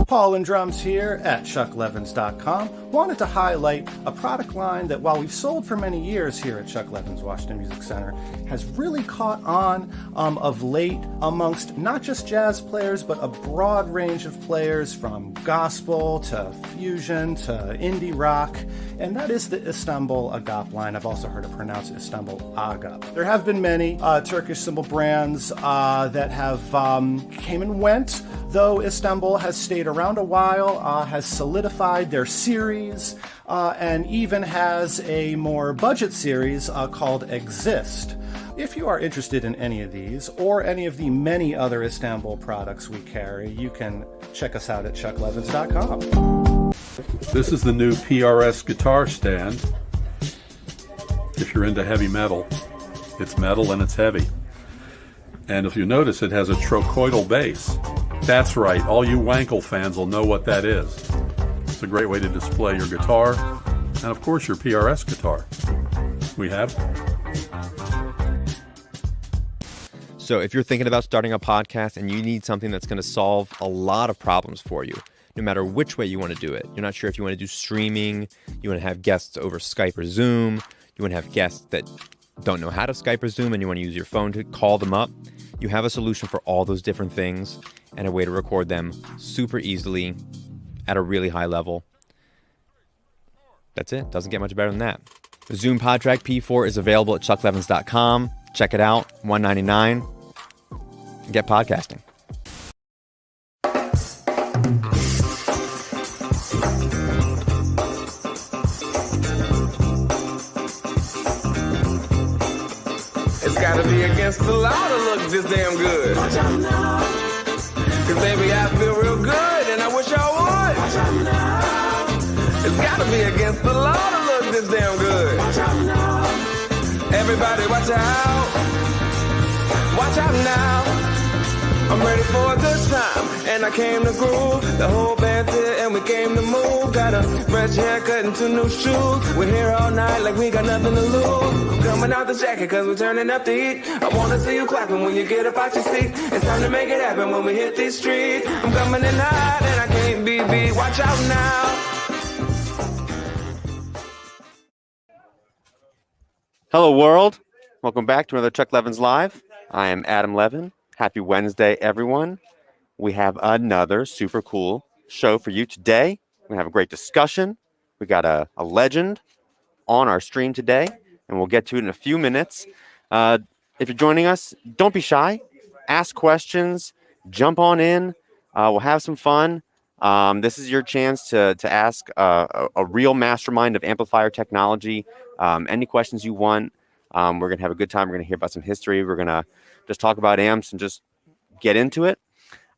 Paul and Drums here at chucklevins.com. Wanted to highlight a product line that, while we've sold for many years here at Chuck Levin's Washington Music Center, has really caught on of late amongst not just jazz players, but a broad range of players from gospel to fusion to indie rock, and that is the Istanbul Agap line. I've also heard it pronounced Istanbul Agap. There have been many Turkish cymbal brands that have came and went, though Istanbul has stayed around a while, has solidified their series, and even has a more budget series called Exist. If you are interested in any of these, or any of the many other Istanbul products we carry, you can check us out at chucklevins.com. This is the new PRS guitar stand. If you're into heavy metal, it's metal and it's heavy. And if you notice, it has a trochoidal bass. That's right, all you Wankel fans will know what that is. It's a great way to display your guitar, and of course your PRS guitar. We have. So if you're thinking about starting a podcast and you need something that's going to solve a lot of problems for you, no matter which way you want to do it, you're not sure if you want to do streaming, you want to have guests over Skype or Zoom, you want to have guests that don't know how to Skype or Zoom and you want to use your phone to call them up, you have a solution for all those different things and a way to record them super easily at a really high level. That's it. Doesn't get much better than that. The Zoom PodTrack P4 is available at chucklevins.com. Check it out. $199. Get podcasting. It's gotta be against the law to look this damn good. Cause baby, I feel real good and I wish I would. It's gotta be against the law to look this damn good. Everybody watch out. Watch out now. I'm ready for a good time, and I came to groove. The whole band's here, and we came to move. Got a fresh haircut and 2 new shoes. We're here all night like we got nothing to lose. Coming out the jacket, cause we're turning up the heat. I wanna see you clapping when you get up out your seat. It's time to make it happen when we hit these streets. I'm coming in hot, and I can't be beat. Watch out now. Hello, world. Welcome back to another Chuck Levin's Live. I am Adam Levin. Happy Wednesday, everyone. We have another super cool show for you today. We're going to have a great discussion. We got a legend on our stream today, and we'll get to it in a few minutes. If you're joining us, don't be shy. Ask questions. Jump on in. We'll have some fun. This is your chance to ask a real mastermind of amplifier technology. Any questions you want. We're going to have a good time. We're going to hear about some history. We're going to just talk about amps and just get into it.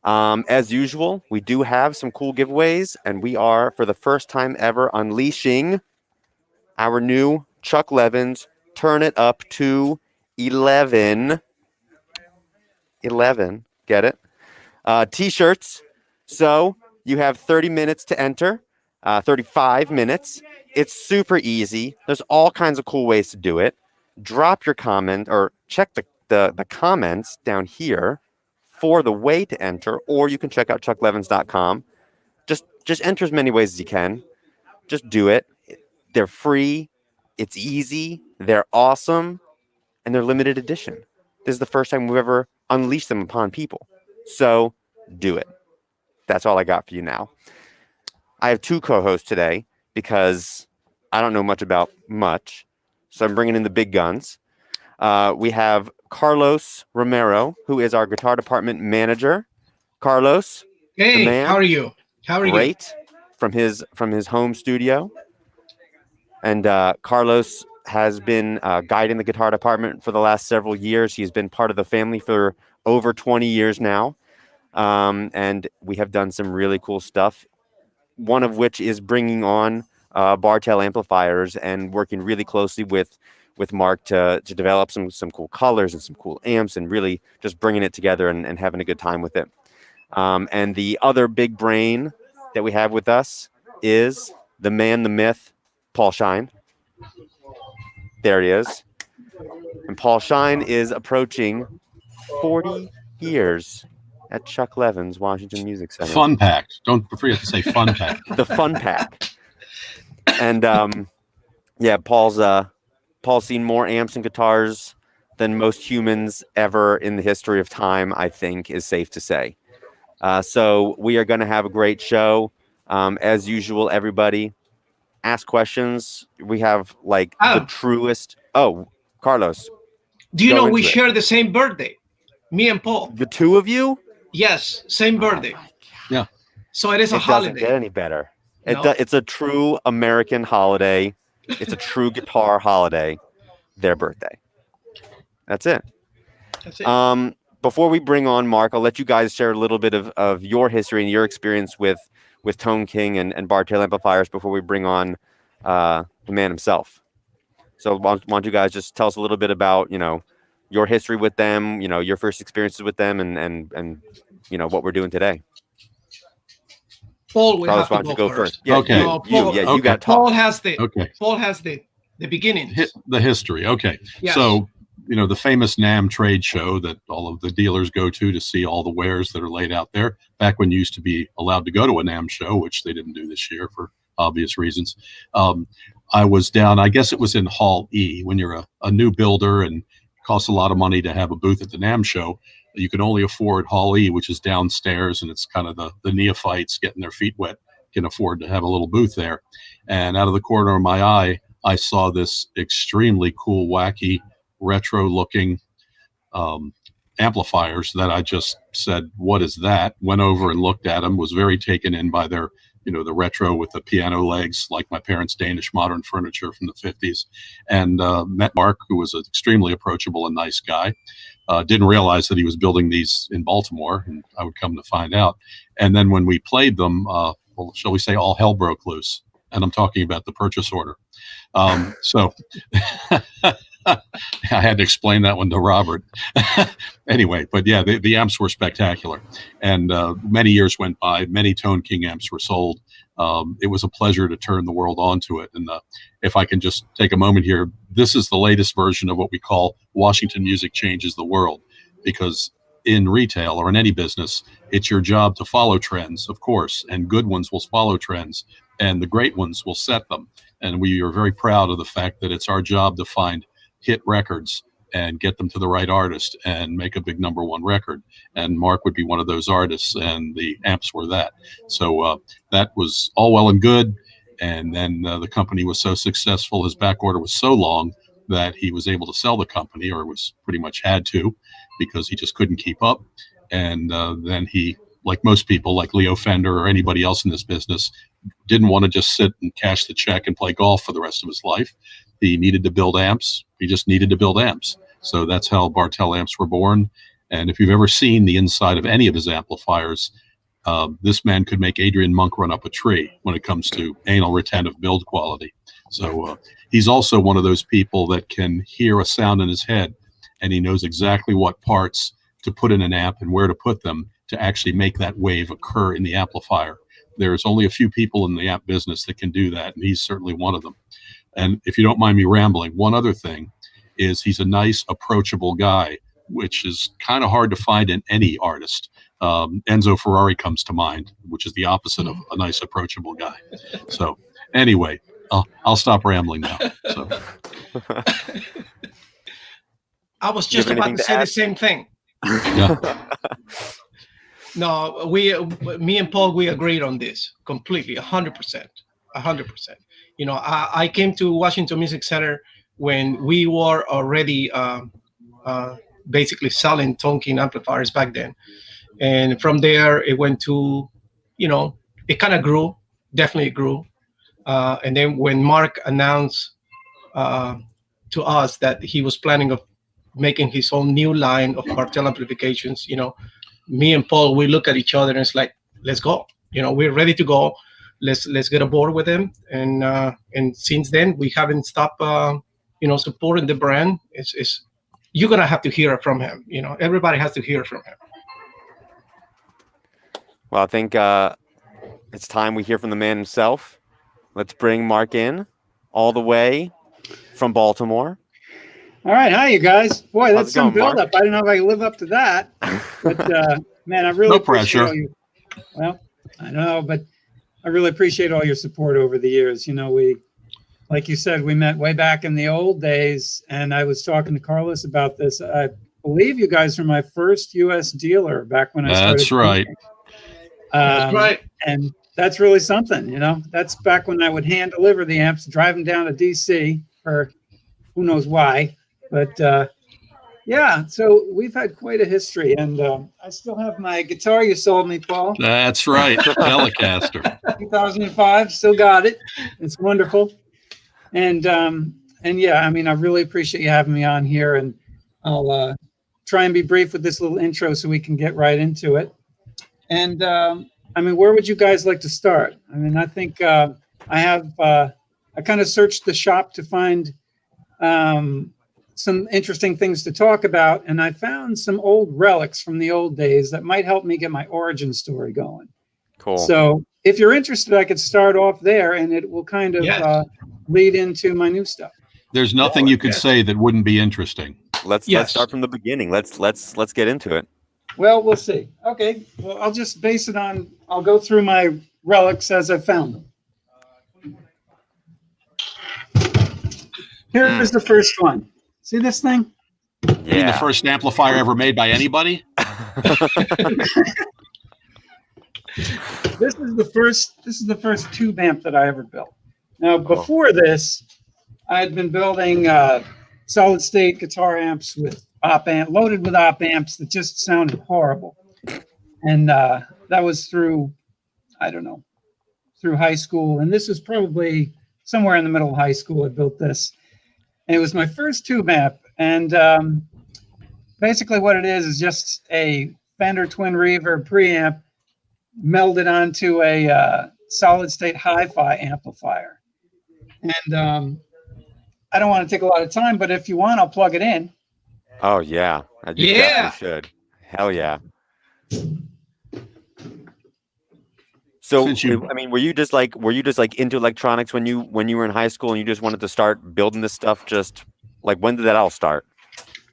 As usual, we do have some cool giveaways, and we are, for the first time ever, unleashing our new Chuck Levin's Turn It Up to 11. 11, get it? T-shirts. So you have 30 minutes to enter, 35 minutes. It's super easy. There's all kinds of cool ways to do it. Drop your comment or check the comments down here for the way to enter, or you can check out chucklevins.com. Just enter as many ways as you can. Just do it. They're free. It's easy. They're awesome. And they're limited edition. This is the first time we've ever unleashed them upon people. So do it. That's all I got for you now. I have 2 co-hosts today because I don't know much about much. So I'm bringing in the big guns. We have Carlos Romero, who is our guitar department manager. Carlos, hey, how are you? Great, from his home studio. And Carlos has been guiding the guitar department for the last several years. He's been part of the family for over 20 years now, and we have done some really cool stuff. One of which is bringing on Bartel Amplifiers and working really closely with Mark to develop some cool colors and some cool amps and really just bringing it together and having a good time with it. And the other big brain that we have with us is the man, the myth, Paul Schein. There he is. And Paul Schein is approaching 40 years at Chuck Levin's Washington Music Center. Fun pack. Don't forget to say fun pack. The fun pack. And yeah, Paul's seen more amps and guitars than most humans ever in the history of time, I think is safe to say. So we are going to have a great show. As usual, everybody ask questions. We have like the truest. Oh, Carlos. Do you know we share the same birthday? Me and Paul. The two of you? Yes, same birthday. Yeah. So it is a holiday. It doesn't get any better. No. It's a true American holiday. It's a true guitar holiday. Their birthday. That's it. That's it. Before we bring on Mark, I'll let you guys share a little bit of your history and your experience with Tone King and Bartel Amplifiers before we bring on the man himself. So why don't you guys just tell us a little bit about, your history with them, your first experiences with them and what we're doing today. Paul, Carlos, why don't you go first? Yeah, okay. You got Paul has the beginning. The history. Okay. Yes. So, the famous NAMM trade show that all of the dealers go to see all the wares that are laid out there, back when you used to be allowed to go to a NAMM show, which they didn't do this year for obvious reasons. I was down, I guess it was in Hall E. When you're a new builder and it costs a lot of money to have a booth at the NAMM show, you can only afford Hall E, which is downstairs, and it's kind of the neophytes getting their feet wet can afford to have a little booth there. And out of the corner of my eye, I saw this extremely cool, wacky, retro-looking amplifiers that I just said, what is that? Went over and looked at them, was very taken in by their, the retro with the piano legs, like my parents' Danish modern furniture from the 50s, and met Mark, who was an extremely approachable and nice guy. Didn't realize that he was building these in Baltimore, and I would come to find out. And then when we played them, shall we say, all hell broke loose. And I'm talking about the purchase order. So I had to explain that one to Robert. Anyway, but yeah, the amps were spectacular. And many years went by, many Tone King amps were sold. It was a pleasure to turn the world onto it. And if I can just take a moment here, this is the latest version of what we call Washington Music Changes the World. Because in retail or in any business, it's your job to follow trends, of course, and good ones will follow trends, and the great ones will set them. And we are very proud of the fact that it's our job to find hit records and get them to the right artist and make a big #1 record. And Mark would be one of those artists, and the amps were that. So that was all well and good. And then the company was so successful, his back order was so long that he was able to sell the company, or was pretty much had to, because he just couldn't keep up. And then he, like most people, like Leo Fender or anybody else in this business, didn't want to just sit and cash the check and play golf for the rest of his life. He needed to build amps. He just needed to build amps. So that's how Bartel amps were born. And if you've ever seen the inside of any of his amplifiers, this man could make Adrian Monk run up a tree when it comes to anal retentive build quality. So he's also one of those people that can hear a sound in his head, and he knows exactly what parts to put in an amp and where to put them to actually make that wave occur in the amplifier. There's only a few people in the amp business that can do that, and he's certainly one of them. And if you don't mind me rambling, one other thing is he's a nice, approachable guy, which is kind of hard to find in any artist. Enzo Ferrari comes to mind, which is the opposite of a nice, approachable guy. So anyway, I'll stop rambling now. So. I was just about to say the same thing. Yeah. No, me and Paul, we agreed on this completely, 100%. I came to Washington Music Center when we were already basically selling Tone King amplifiers back then. And from there, it went to, it kind of grew, definitely grew. And then when Mark announced to us that he was planning of making his own new line of Bartel amplifications, me and Paul, we look at each other and it's like, let's go. We're ready to go. Let's get aboard with him. And since then, we haven't stopped, supporting the brand. It's you're gonna have to hear it from him. Everybody has to hear from him. Well, I think it's time we hear from the man himself. Let's bring Mark in all the way from Baltimore. All right. Hi, you guys. Boy, that's some going, buildup. I don't know if I can live up to that. But Man, I really No appreciate pressure. all your, well, I know, but I really appreciate all your support over the years. You know, like you said, we met way back in the old days, and I was talking to Carlos about this. I believe you guys were my first U.S. dealer back when I started. That's right. That's right. And that's really something, you know. That's back when I would hand deliver the amps, drive them down to D.C. for who knows why. But yeah, so we've had quite a history, and I still have my guitar you sold me, Paul. That's right. Telecaster. 2005, still got it. It's wonderful. And yeah, I mean, I really appreciate you having me on here, and I'll try and be brief with this little intro so we can get right into it. And I mean, where would you guys like to start? I mean, I think I kind of searched the shop to find some interesting things to talk about, and I found some old relics from the old days that might help me get my origin story going. Cool. So if you're interested, I could start off there, and it will kind of lead into my new stuff. There's nothing you could say that wouldn't be interesting. Let's start from the beginning. Let's get into it. Well, we'll see. Okay. Well, I'll just base it on, I'll go through my relics as I found them. Here is the first one. See this thing? You mean the first amplifier ever made by anybody? This is the first tube amp that I ever built. Now, before this, I had been building solid state guitar amps with loaded with op amps that just sounded horrible. And that was through high school. And this was probably somewhere in the middle of high school I built this. And it was my first tube amp. And basically what it is just a Fender Twin Reverb preamp melded onto a solid state hi-fi amplifier. And I don't want to take a lot of time, but if you want, I'll plug it in. Oh yeah, you definitely should. Hell yeah. So I mean, were you just like into electronics when you were in high school and you just wanted to start building this stuff? Just like, when did that all start?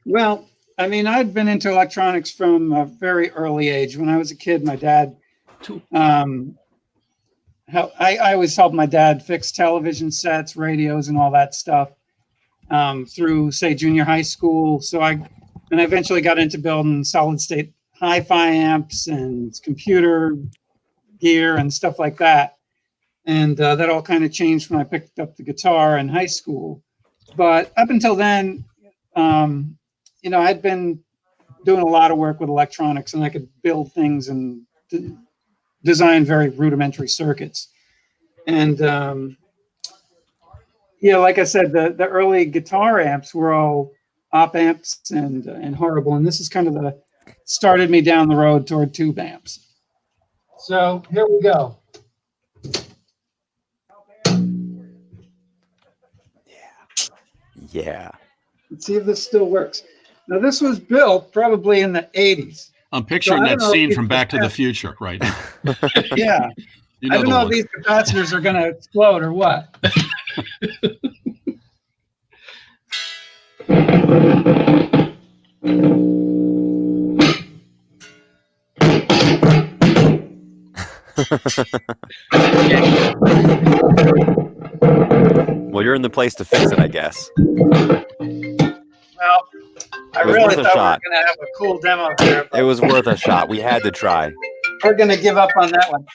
Well, I mean, I'd been into electronics from a very early age. When I was a kid, my dad, I always helped my dad fix television sets, radios, and all that stuff through, say, junior high school. So I eventually got into building solid state hi-fi amps and computer gear and stuff like that. And that all kind of changed when I picked up the guitar in high school. But up until then, you know, I'd been doing a lot of work with electronics, and I could build things and design very rudimentary circuits. And yeah, like I said, the early guitar amps were all op amps and horrible. And this is kind of started me down the road toward tube amps. So here we go. Yeah. Let's see if this still works. Now, this was built probably in the 80s. I'm picturing that scene from Back to the Future, right? Yeah. You know I don't know if these capacitors are going to explode or what. Well, you're in the place to fix it, I guess. Well, I really thought we were shot. going to have a cool demo there. It was worth a shot. We had to try. We're going to give up on that one.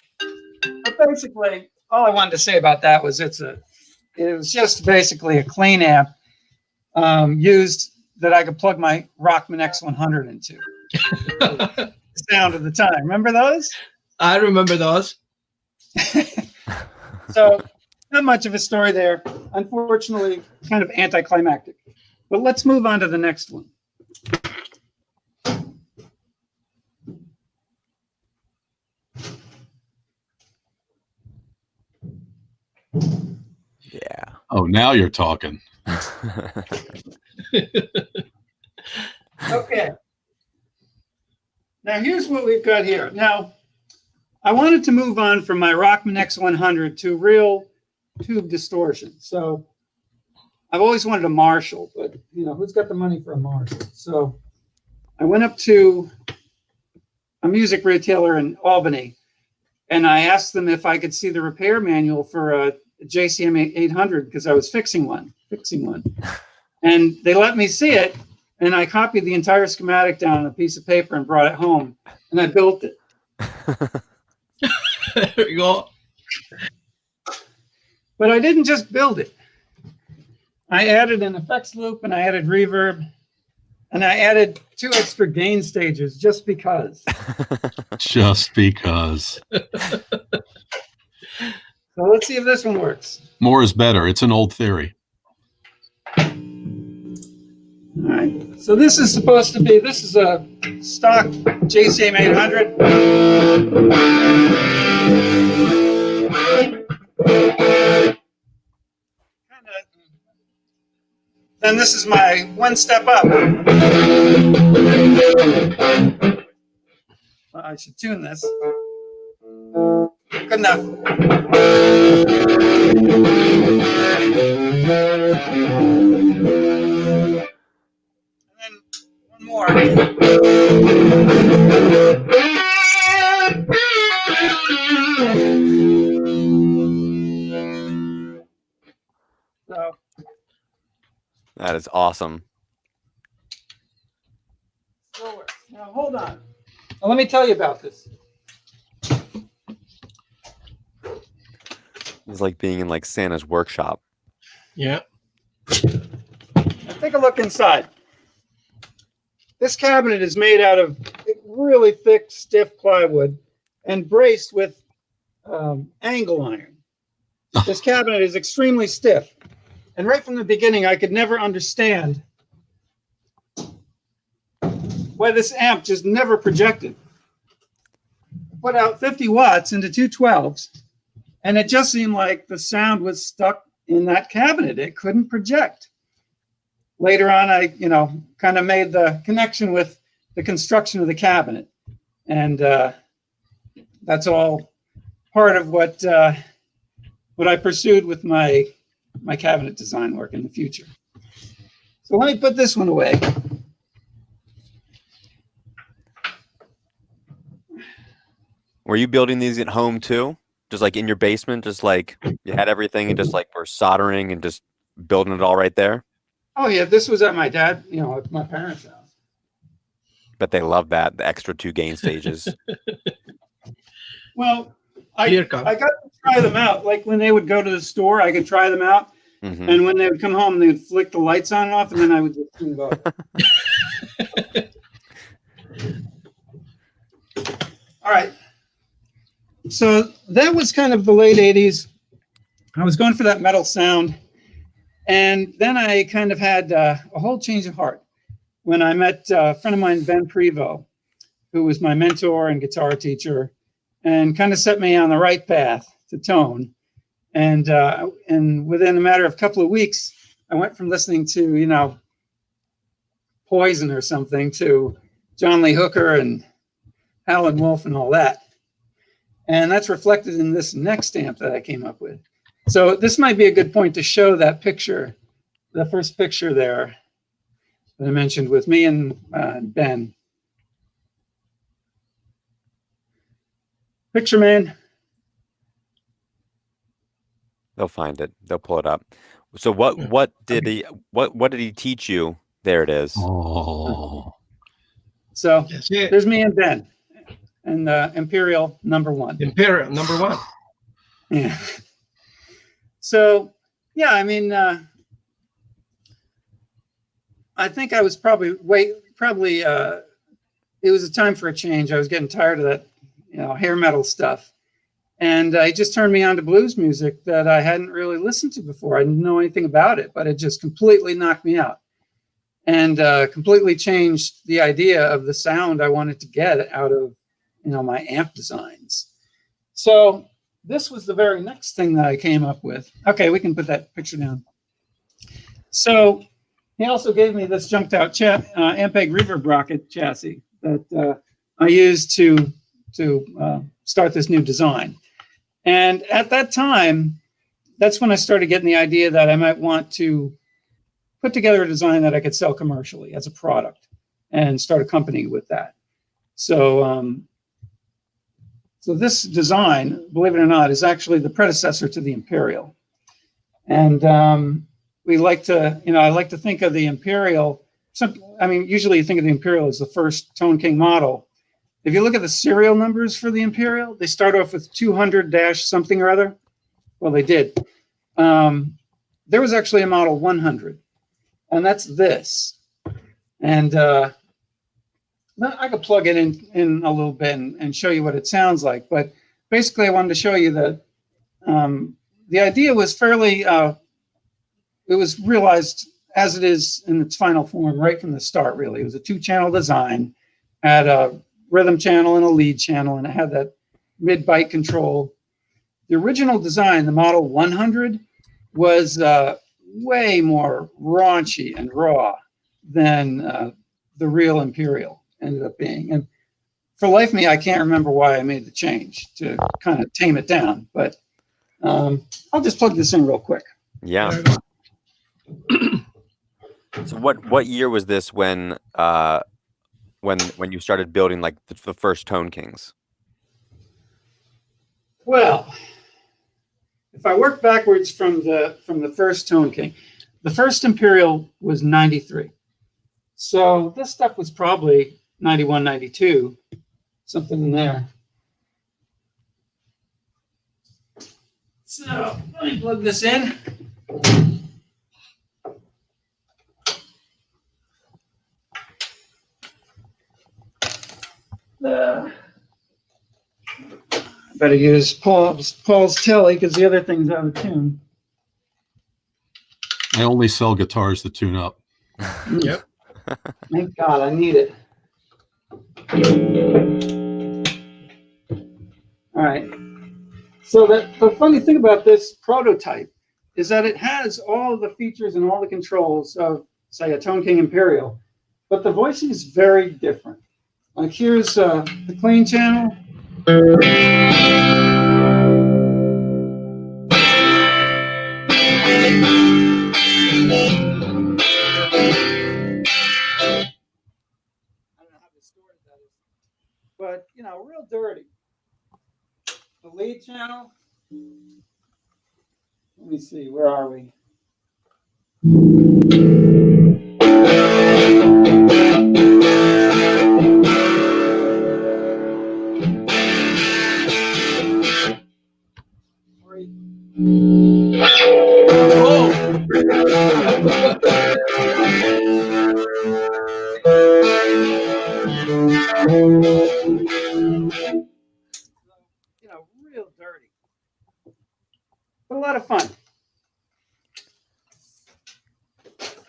But basically, all I wanted to say about that was it was just basically a clean amp used that I could plug my Rockman X100 into. The sound of the time. Remember those? I remember those. So, not much of a story there. Unfortunately, kind of anticlimactic. But let's move on to the next one. Yeah. Oh, now you're talking. Okay. Now, here's what we've got here. Now, I wanted to move on from my Rockman X100 to real tube distortion. So I've always wanted a Marshall, but you know, who's got the money for a Marshall? So I went up to a music retailer in Albany, and I asked them if I could see the repair manual for a JCM 800 because I was fixing one. And they let me see it, and I copied the entire schematic down on a piece of paper and brought it home, and I built it. There you go. But I didn't just build it. I added an effects loop, and I added reverb, and I added 2 extra gain stages just because. Just because. So let's see if this one works. More is better. It's an old theory. All right. So this is supposed to be, this is a stock JCM 800. Then this is my one step up. I should tune this. Good enough. And then one more. So That is awesome. slower. Now hold on. Now, let me tell you about this. It's like being in like Santa's workshop. Yeah. Now take a look inside. This cabinet is made out of really thick, stiff plywood and braced with angle iron. This cabinet is extremely stiff. And right from the beginning, I could never understand why this amp just never projected. Put out 50 watts into 2 12s, and it just seemed like the sound was stuck in that cabinet. It couldn't project. Later on, I, kind of made the connection with the construction of the cabinet. And that's all part of what I pursued with my cabinet design work in the future. So let me put this one away. Were you building these at home too? Just like in your basement, just like you had everything and just like were soldering and just building it all right there? Oh yeah, this was at my at my parents' house. Bet they love that, the extra 2 gain stages. Well, I Here got comes. to try them out. Like when they would go to the store, I could try them out. Mhm. And when they would come home, they would flick the lights on and off, and then I would just tune it off. All right. So that was kind of the late 80s. I was going for that metal sound. And then I kind of had a whole change of heart when I met a friend of mine, Ben Prevost, who was my mentor and guitar teacher, and kind of set me on the right path to tone. And within a matter of a couple of weeks, I went from listening to, Poison or something to John Lee Hooker and Howlin' Wolf and all that. And that's reflected in this next amp that I came up with. So this might be a good point to show that picture, the first picture there that I mentioned with me and Ben. Picture man. They'll find it. They'll pull it up. So what did he teach you? There it is. Oh. So That's it. there's me and Ben and Imperial #1. Imperial #1. Yeah. So, yeah, I mean, I think I was probably it was a time for a change. I was getting tired of that, hair metal stuff. And it just turned me on to blues music that I hadn't really listened to before. I didn't know anything about it, but it just completely knocked me out and completely changed the idea of the sound I wanted to get out of, my amp designs. So this was the very next thing that I came up with. Okay, we can put that picture down. So he also gave me this junked out Ampeg reverb rocket chassis that I used to start this new design. And at that time, that's when I started getting the idea that I might want to put together a design that I could sell commercially as a product and start a company with that. So So this design, believe it or not, is actually the predecessor to the Imperial. And we like to, I like to think of the Imperial. Usually you think of the Imperial as the first Tone King model. If you look at the serial numbers for the Imperial, they start off with 200 dash something or other. Well, they did. There was actually a model 100, and that's this. And I could plug it in a little bit and show you what it sounds like. But basically, I wanted to show you that the idea was fairly, it was realized as it is in its final form right from the start, really. It was a 2-channel design, had a rhythm channel and a lead channel, and it had that mid-byte control. The original design, the Model 100, was way more raunchy and raw than the real Imperial ended up being. And for life of me, I can't remember why I made the change to kind of tame it down. But I'll just plug this in real quick. Yeah. So what year was this when you started building like the first Tone Kings? Well, if I work backwards from the first Tone King, the first Imperial was 93. So this stuff was probably 91, 92, something in there. So let me plug this in. Better use Paul's telly because the other thing's out of tune. I only sell guitars that tune up. Yep. Thank God, I need it. All right. So the funny thing about this prototype is that it has all the features and all the controls of, say, a Tone King Imperial, but the voicing is very different. Like here's the clean channel. I don't know how distorted that is, but real dirty. The lead channel. Let me see, where are we? Real dirty, but a lot of fun.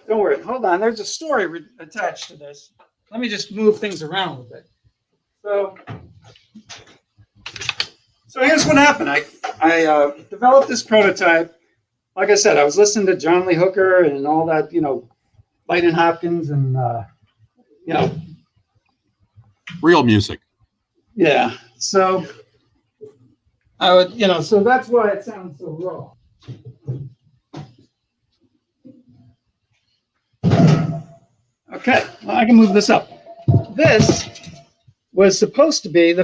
Don't worry, hold on. There's a story attached to this. Let me just move things around a little bit. So here's what happened. I developed this prototype. Like I said, I was listening to John Lee Hooker and all that, Lightning Hopkins and, Real music. Yeah. So I would, so that's why it sounds so raw. Okay, well, I can move this up. This was supposed to be the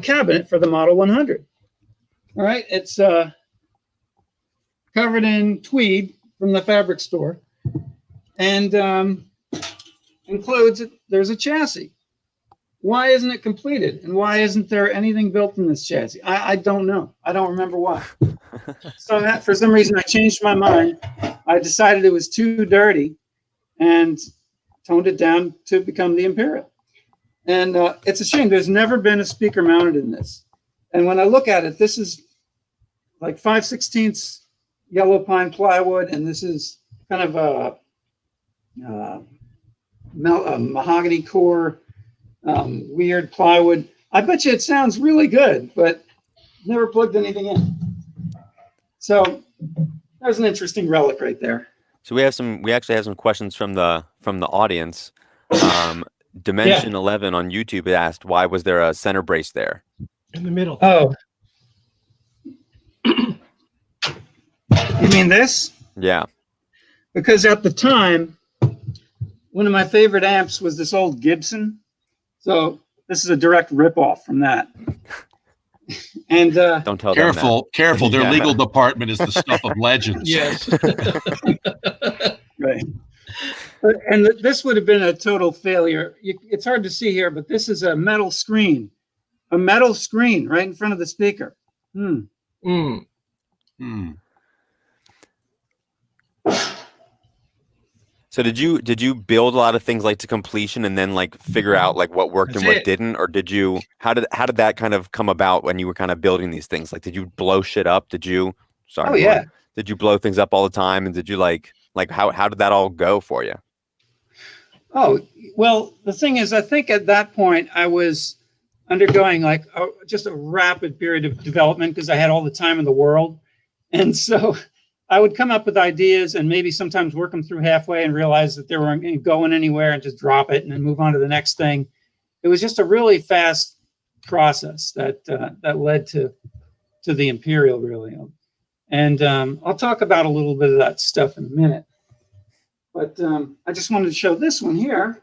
cabinet for the Model 100. All right, it's covered in tweed from the fabric store, and includes, there's a chassis. Why isn't it completed? And why isn't there anything built in this chassis? I don't know. I don't remember why. So for some reason, I changed my mind. I decided it was too dirty and toned it down to become the Imperial. And it's a shame. There's never been a speaker mounted in this. And when I look at it, this is like 5/16 yellow pine plywood, and this is kind of a mahogany core, weird plywood. I bet you it sounds really good, but never plugged anything in. So there's an interesting relic right there. So we actually have some questions from the audience. Dimension 11 on YouTube asked, why was there a center brace there? In the middle. Oh. You mean this? Yeah. Because at the time, one of my favorite amps was this old Gibson. So this is a direct ripoff from that. And Don't tell them that. Careful. Their Yeah. legal department is the stuff of legends. Yes. right. And this would have been a total failure. It's hard to see here, but this is a metal screen right in front of the speaker. Mm. So did you build a lot of things like to completion and then like figure out like what worked and what didn't, or did you how did that kind of come about when you were kind of building these things? Like, did you blow shit up? Did you did you blow things up all the time, and did you like how did that all go for you? Oh, well, the thing is, I think at that point I was undergoing like just a rapid period of development because I had all the time in the world, and so I would come up with ideas and maybe sometimes work them through halfway and realize that they weren't going anywhere and just drop it and then move on to the next thing. It was just a really fast process that led to the Imperial, really. And I'll talk about a little bit of that stuff in a minute. But I just wanted to show this one here.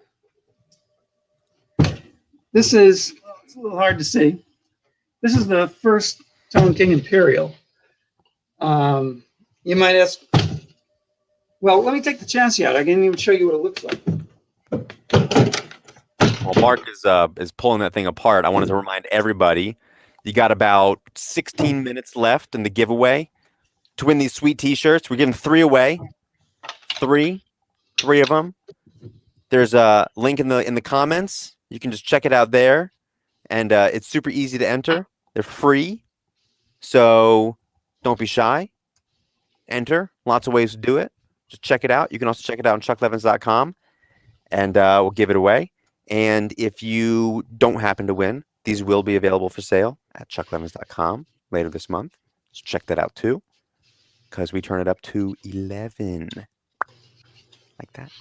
It's a little hard to see. This is the first Tone King Imperial. You might ask, well, let me take the chassis out. I can't even show you what it looks like. While Mark is pulling that thing apart, I wanted to remind everybody, you got about 16 minutes left in the giveaway to win these sweet t-shirts. We're giving 3 away. Three of them. There's a link in the comments. You can just check it out there, and it's super easy to enter. They're free, so don't be shy. Enter. Lots of ways to do it. Just check it out. You can also check it out on chucklevins.com, and we'll give it away. And if you don't happen to win, these will be available for sale at chucklevins.com later this month. So check that out too, because we turn it up to 11. Like that.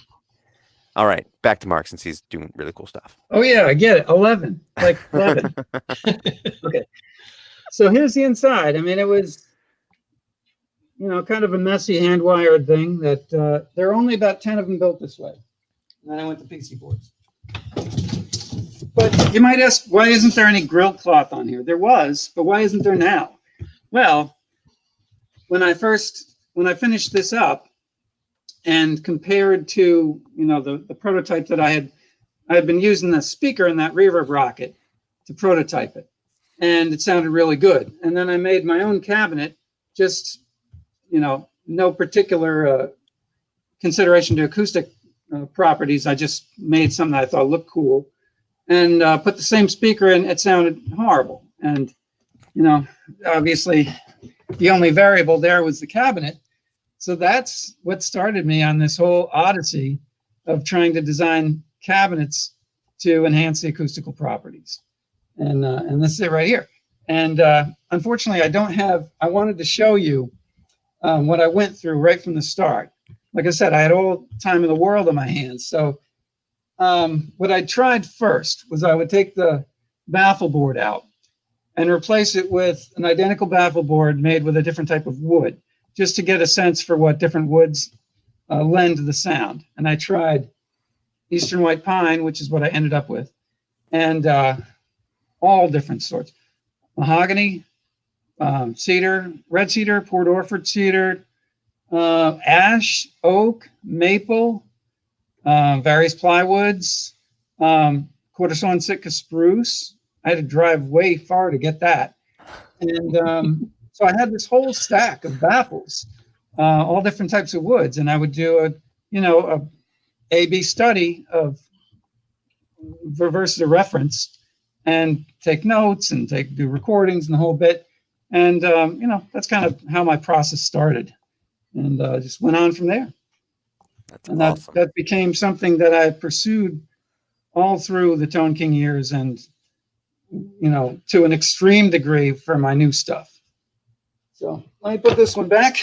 All right, back to Mark since he's doing really cool stuff. Oh yeah, I get it. 11, like 11. Okay. So here's the inside. I mean, it was, kind of a messy hand-wired thing that there are only about 10 of them built this way. And then I went to PC boards. But you might ask, why isn't there any grill cloth on here? There was, but why isn't there now? Well, when I finished this up and compared to, the prototype that I had been using the speaker and that reverb rocket to prototype it. And it sounded really good. And then I made my own cabinet, just, no particular consideration to acoustic properties. I just made something that I thought looked cool and put the same speaker in. It sounded horrible. And, obviously the only variable there was the cabinet. So that's what started me on this whole odyssey of trying to design cabinets to enhance the acoustical properties. And this is it right here. And unfortunately, I wanted to show you what I went through right from the start. Like I said, I had all the time in the world on my hands. So what I tried first was I would take the baffle board out and replace it with an identical baffle board made with a different type of wood, just to get a sense for what different woods lend to the sound. And I tried Eastern White Pine, which is what I ended up with, and all different sorts. Mahogany, cedar, red cedar, Port Orford cedar, ash, oak, maple, various plywoods, quarter sawn Sitka spruce. I had to drive way far to get that. And so I had this whole stack of baffles, all different types of woods. And I would do a A/B study of versus a reference and take notes and do recordings and the whole bit. And, that's kind of how my process started, and just went on from there. That's and awesome. that became something that I pursued all through the Tone King years, and, to an extreme degree for my new stuff. So let me put this one back.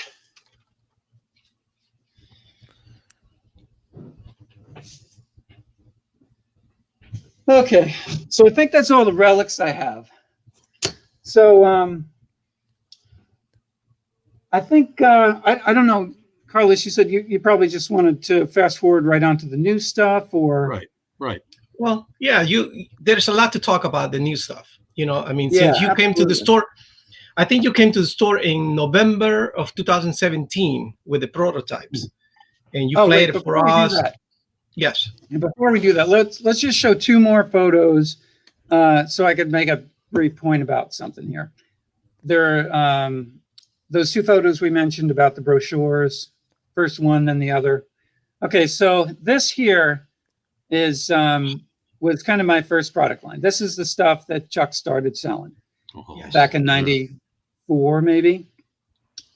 Okay, so I think that's all the relics I have. So I think, I don't know, Carlos, you said you probably just wanted to fast forward right onto the new stuff, or? Right. Well, yeah, there's a lot to talk about the new stuff. You know, I mean, Yeah, since you came to the absolutely. store, I think you came to the store in November of 2017 with the prototypes, and you Oh, played wait, it before for we do us. that, Yes. and before we do that, let's just show two more photos, so I could make a brief point about something here. There, those two photos we mentioned about the brochures, first one, then the other. Okay, so this here is was kind of my first product line. This is the stuff that Chuck started selling Oh, back in '94, maybe.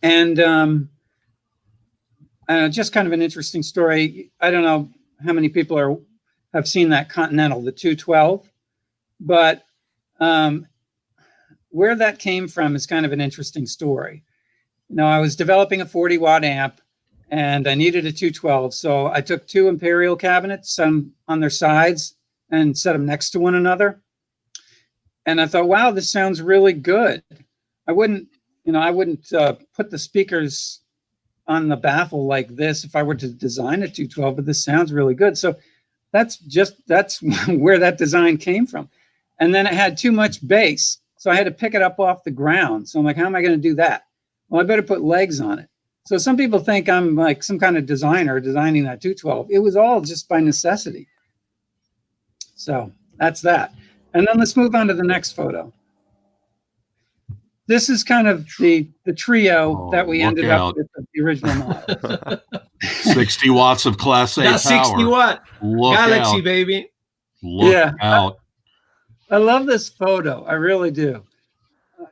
And just kind of an interesting story. I don't know how many people have seen that Continental, the 212, but where that came from is kind of an interesting story. You know, I was developing a 40-watt amp, and I needed a 212, so I took two Imperial cabinets, some on their sides, and set them next to one another. And I thought, wow, this sounds really good. I wouldn't put the speakers on the baffle like this if I were to design a 212, but this sounds really good. So that's where that design came from. And then it had too much bass, so I had to pick it up off the ground. So I'm like, how am I going to do that? Well, I better put legs on it. So some people think I'm like some kind of designer designing that 212. It was all just by necessity. So that's that. And then let's move on to the next photo. This is kind of the trio that we ended up with the original model. 60 watts of Class A That's power. 60 watt Look Galaxy, out. baby. Look out. I love this photo. I really do.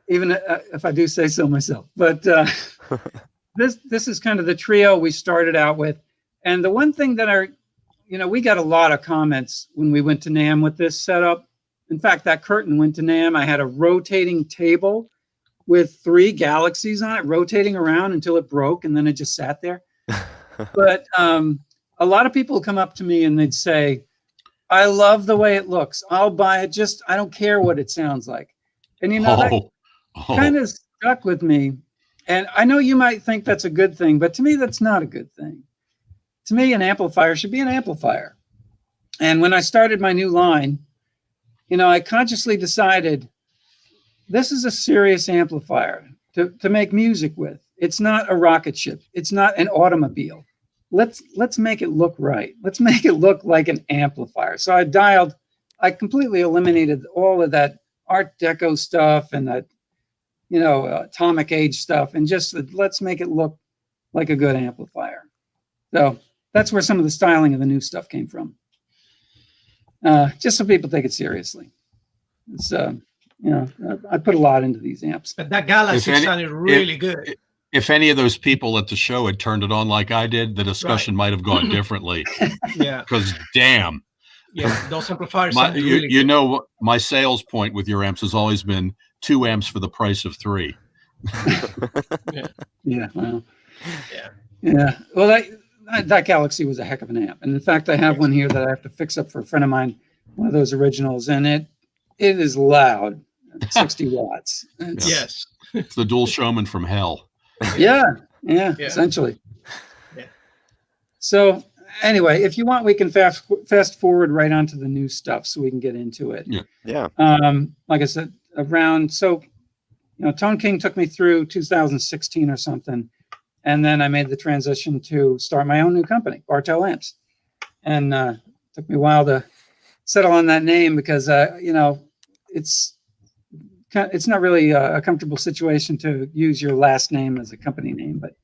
Even if I do say so myself. But this is kind of the trio we started out with. And the one thing that we got a lot of comments when we went to NAMM with this setup. In fact, that curtain went to NAMM. I had a rotating table with 3 Galaxies on it, rotating around until it broke, and then it just sat there. But a lot of people come up to me and they'd say, I love the way it looks. I'll buy it. I don't care what it sounds like. And that kind of stuck with me. And I know you might think that's a good thing, but to me, that's not a good thing. To me, an amplifier should be an amplifier. And when I started my new line, I consciously decided this is a serious amplifier to make music with. It's not a rocket ship. It's not an automobile. Let's make it look right. Let's make it look like an amplifier. So I completely eliminated all of that Art Deco stuff and that, atomic age stuff, and just let's make it look like a good amplifier. So that's where some of the styling of the new stuff came from. Just so people take it seriously. It's, I put a lot into these amps. But that Galaxy sounded really good. If any of those people at the show had turned it on like I did, the discussion might have gone differently. Yeah. Because damn. Yeah, those amplifiers sounded really good. My sales point with your amps has always been 2 amps for the price of 3. Yeah. Well, yeah. Well, that Galaxy was a heck of an amp. And in fact, I have one here that I have to fix up for a friend of mine, one of those originals, and it is loud, 60 watts. Yes. It's the dual showman from hell. Yeah, essentially. Yeah. So anyway, if you want, we can fast forward right onto the new stuff so we can get into it. Yeah. Like I said, Tone King took me through 2016 or something. And then I made the transition to start my own new company, Bartel Amps. And it took me a while to settle on that name because, it's not really a comfortable situation to use your last name as a company name, but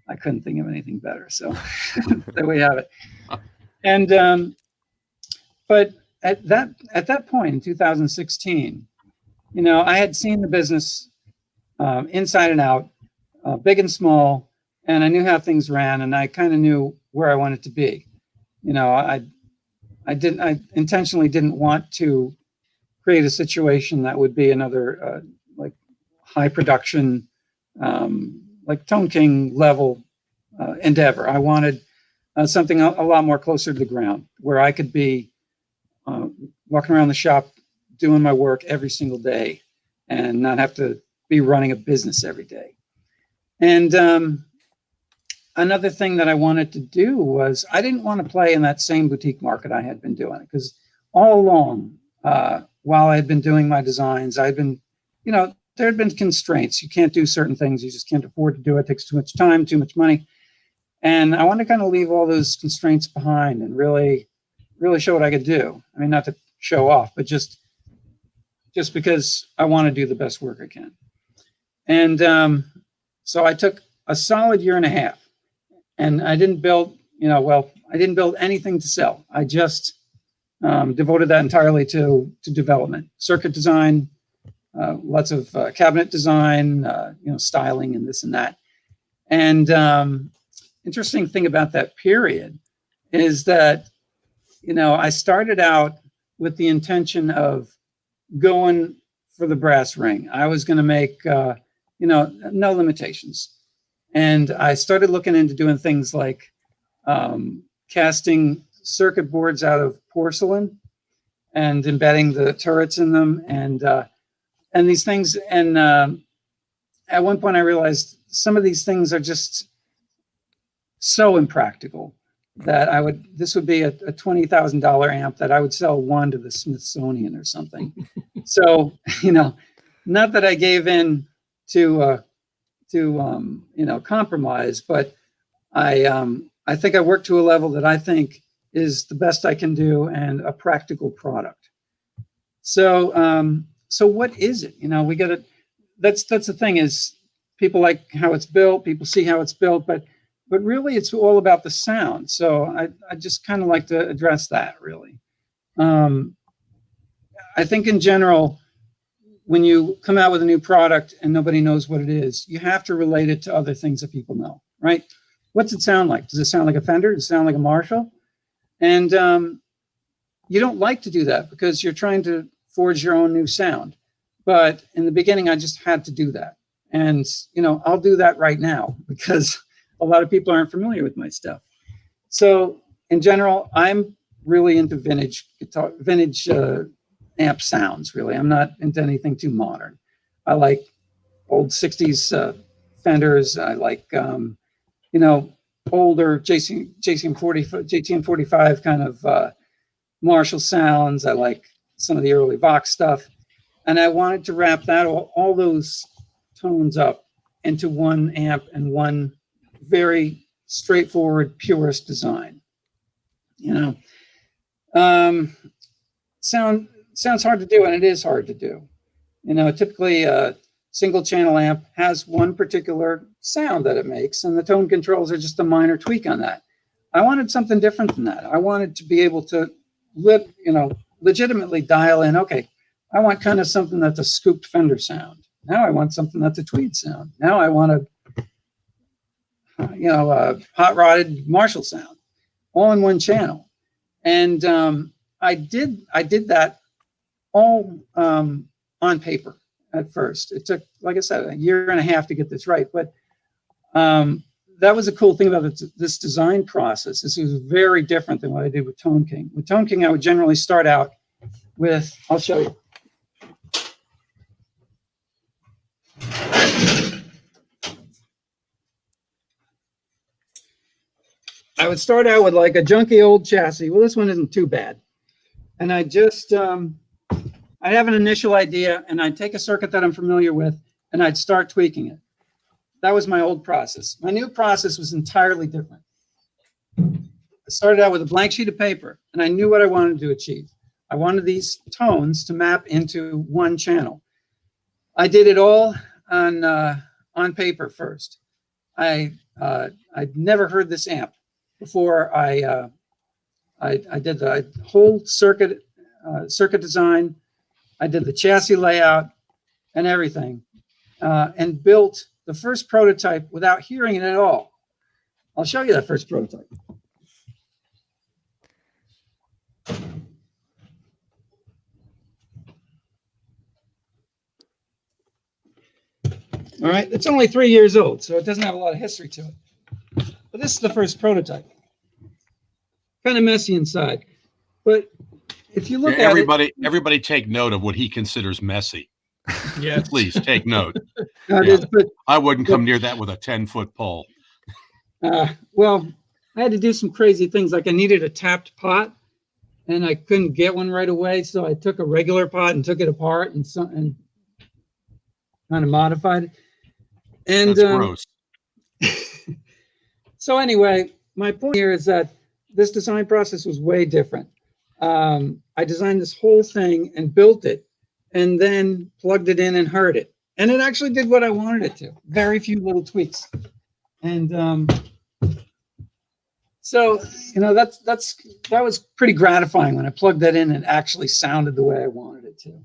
I couldn't think of anything better. So there we have it. And, but at that point in 2016, I had seen the business inside and out, big and small, and I knew how things ran, and I kind of knew where I wanted to be. I intentionally didn't want to create a situation that would be another like high production, like Tone King level endeavor. I wanted something a lot more closer to the ground, where I could be walking around the shop doing my work every single day and not have to be running a business every day. And another thing that I wanted to do was I didn't want to play in that same boutique market I had been doing, because all along while I had been doing my designs, I'd been, there had been constraints. You can't do certain things. You just can't afford to do it. It takes too much time, too much money. And I wanted to kind of leave all those constraints behind and really show what I could do. I mean, not to show off, but just because I want to do the best work I can. And so I took a solid year and a half, and I didn't build, I didn't build anything to sell. I just devoted that entirely to development, circuit design, lots of cabinet design, styling and this and that. And interesting thing about that period is that, I started out with the intention of going for the brass ring. I was going to make, no limitations. And I started looking into doing things like casting circuit boards out of porcelain and embedding the turrets in them and these things. And at one point I realized some of these things are just so impractical that this would be a $20,000 amp that I would sell one to the Smithsonian or something. So, not that I gave in to compromise, but I think I worked to a level that I think is the best I can do and a practical product. So, so what is it? We got to, that's the thing is people like how it's built, people see how it's built, but really it's all about the sound. So I just kind of like to address that really. I think in general, when you come out with a new product and nobody knows what it is, you have to relate it to other things that people know, right? What's it sound like? Does it sound like a Fender? Does it sound like a Marshall? And you don't like to do that because you're trying to forge your own new sound. But in the beginning, I just had to do that. And, I'll do that right now because a lot of people aren't familiar with my stuff. So in general, I'm really into vintage guitar, vintage amp sounds, really. I'm not into anything too modern. I like old 60s Fenders. I like, older JCM 45 kind of Marshall sounds. I like some of the early Vox stuff. And I wanted to wrap that all those tones up into one amp and one very straightforward, purist design. Sounds hard to do, and it is hard to do. Typically a single channel amp has one particular sound that it makes, and the tone controls are just a minor tweak on that. I wanted something different than that. I wanted to be able to legitimately dial in, okay, I want kind of something that's a scooped Fender sound. Now I want something that's a tweed sound. Now I want a hot rodded Marshall sound, all in one channel. And I did that all on paper at first. It took, like I said, a year and a half to get this right. But that was a cool thing about this design process. This was very different than what I did with Tone King. With Tone King, I would generally start out with, I'll show you. I would start out with like a junky old chassis. Well, this one isn't too bad. And I just, I'd have an initial idea and I'd take a circuit that I'm familiar with and I'd start tweaking it. That was my old process. My new process was entirely different. I started out with a blank sheet of paper and I knew what I wanted to achieve. I wanted these tones to map into one channel. I did it all on paper first. I'd never heard this amp before I did the whole circuit design. I did the chassis layout and everything, and built the first prototype without hearing it at all. I'll show you that first prototype. All right, it's only 3 years old, so it doesn't have a lot of history to it. But this is the first prototype. Kind of messy inside, but if you look at everybody take note of what he considers messy. Yeah, Please take note. Yeah. I wouldn't come near that with a 10-foot pole. Well, I had to do some crazy things. Like I needed a tapped pot, and I couldn't get one right away. So I took a regular pot and took it apart and kind of modified it. And That's gross. so anyway, my point here is that this design process was way different. I designed this whole thing and built it and then plugged it in and heard it. And it actually did what I wanted it to. Very few little tweaks. And so, that was pretty gratifying when I plugged that in and it actually sounded the way I wanted it to.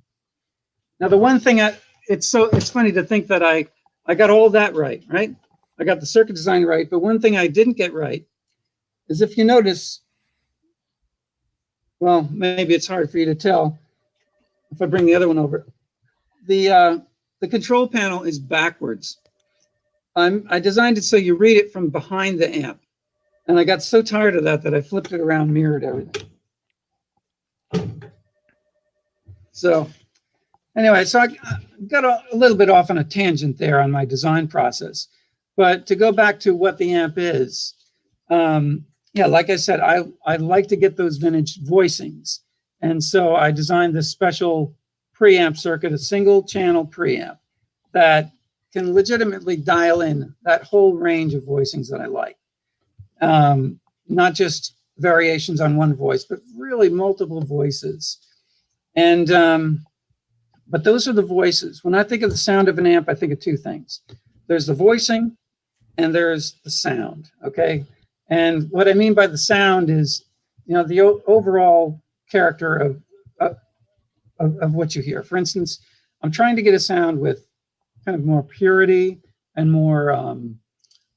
Now, the one thing it's funny to think that I got all that right? I got the circuit design right, but one thing I didn't get right is, if you notice, well, maybe it's hard for you to tell if I bring the other one over. The control panel is backwards. I designed it so you read it from behind the amp. And I got so tired of that I flipped it around, mirrored everything. So anyway, so I got a little bit off on a tangent there on my design process. But to go back to what the amp is, like I said, I like to get those vintage voicings. And so I designed this special preamp circuit, a single channel preamp that can legitimately dial in that whole range of voicings that I like. Not just variations on one voice, but really multiple voices. And but those are the voices. When I think of the sound of an amp, I think of two things. There's the voicing and there's the sound, okay? And what I mean by the sound is, the overall character of what you hear. For instance, I'm trying to get a sound with kind of more purity and more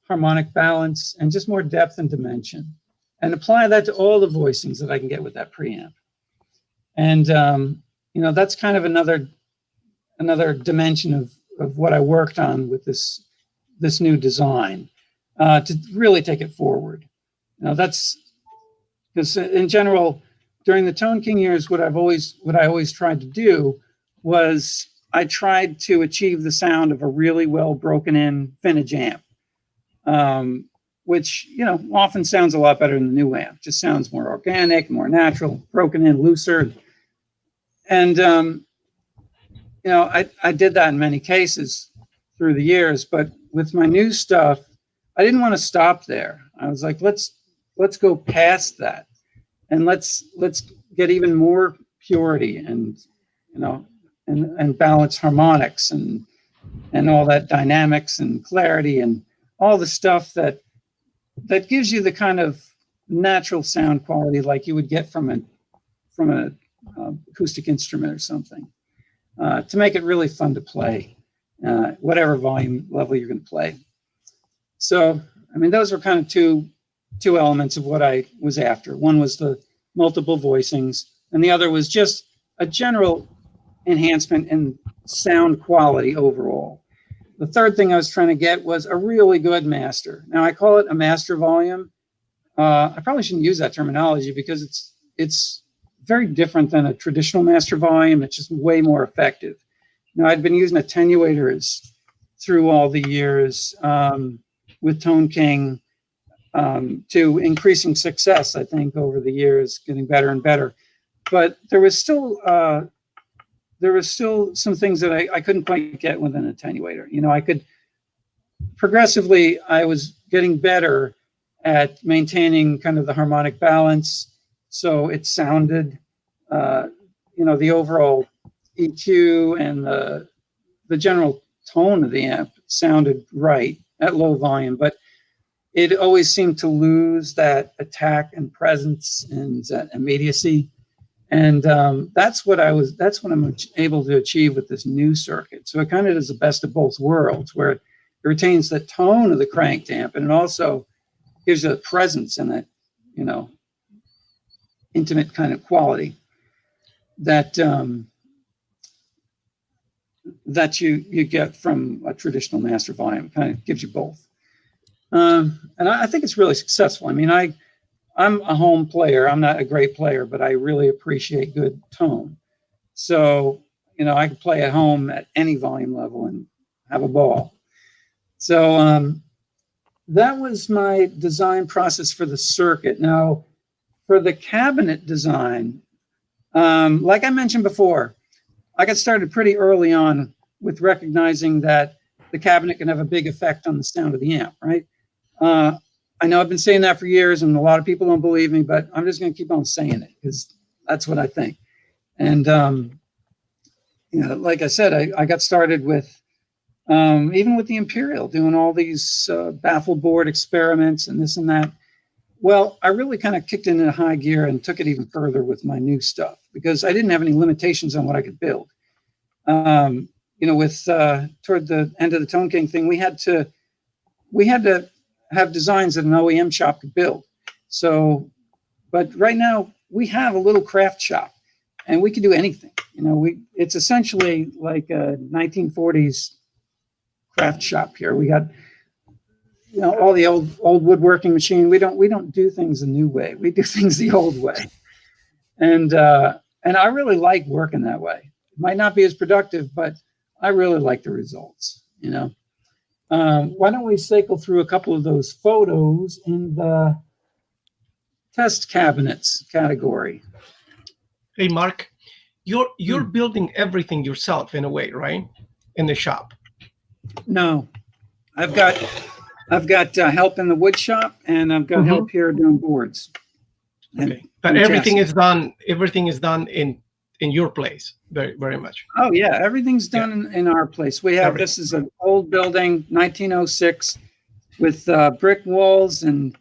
harmonic balance and just more depth and dimension, and apply that to all the voicings that I can get with that preamp. And that's kind of another dimension of what I worked on with this new design, to really take it forward. That's because in general, during the Tone King years, what I always tried to do was I tried to achieve the sound of a really well broken in vintage amp, which often sounds a lot better than the new amp. Just sounds more organic, more natural, broken in, looser. And I did that in many cases through the years, but with my new stuff, I didn't want to stop there. I was like, let's go past that, and let's get even more purity and balance harmonics and all that dynamics and clarity and all the stuff that gives you the kind of natural sound quality like you would get from an acoustic instrument or something, to make it really fun to play, whatever volume level you're going to play. So, those were kind of two elements of what I was after. One was the multiple voicings, and the other was just a general enhancement in sound quality overall. The third thing I was trying to get was a really good master. Now, I call it a master volume. I probably shouldn't use that terminology because it's very different than a traditional master volume. It's just way more effective. I'd been using attenuators through all the years with Tone King to increasing success, I think, over the years, getting better and better. But there was still some things that I couldn't quite get with an attenuator. I could progressively, I was getting better at maintaining kind of the harmonic balance. So it sounded, the overall EQ and the general tone of the amp sounded right at low volume, but it always seemed to lose that attack and presence and that immediacy. And that's what I'm able to achieve with this new circuit. So it kind of does the best of both worlds, where it retains the tone of the cranked amp, and it also gives you a presence and that, intimate kind of quality that that you get from a traditional master volume. Kind of gives you both. And I think it's really successful. I'm a home player. I'm not a great player, but I really appreciate good tone. So, I can play at home at any volume level and have a ball. So that was my design process for the circuit. Now, for the cabinet design, like I mentioned before, I got started pretty early on with recognizing that the cabinet can have a big effect on the sound of the amp, right? I know I've been saying that for years, and a lot of people don't believe me, but I'm just going to keep on saying it because that's what I think. And, like I said, I got started with, even with the Imperial, doing all these baffle board experiments and this and that. Well, I really kind of kicked into high gear and took it even further with my new stuff because I didn't have any limitations on what I could build. With toward the end of the Tone King thing, we had to have designs that an OEM shop could build. So, but right now we have a little craft shop, and we can do anything. It's essentially like a 1940s craft shop here. We got all the old woodworking machine. We don't do things a new way. We do things the old way, and I really like working that way. It might not be as productive, but I really like the results. Why don't we cycle through a couple of those photos in the test cabinets category? Hey, Mark, you're building everything yourself in a way, right? In the shop. No, I've got help in the wood shop, and I've got help here doing boards. Okay, but everything is done in your place, very, very much. Oh yeah, everything's done in our place. We have This is an old building, 1906, with brick walls and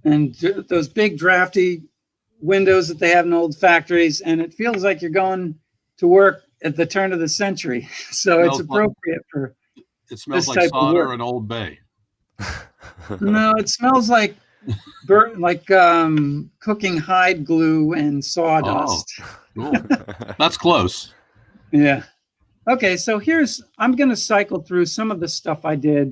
those big drafty windows that they have in old factories, and it feels like you're going to work at the turn of the century. So it's appropriate for. It smells this like type of solder work. and Old Bay. No, it smells like cooking hide glue and sawdust. Oh, cool. That's close. Yeah. Okay, so I'm going to cycle through some of the stuff I did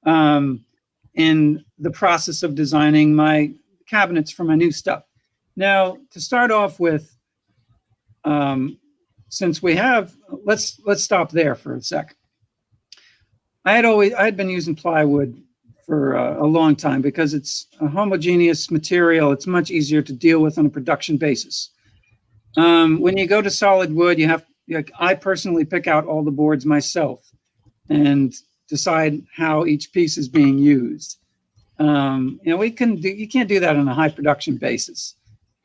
in the process of designing my cabinets for my new stuff. Now, to start off with, since we have, let's stop there for a sec. I had been using plywood for a long time because it's a homogeneous material. It's much easier to deal with on a production basis. When you go to solid wood, I personally pick out all the boards myself and decide how each piece is being used. You can't do that on a high production basis,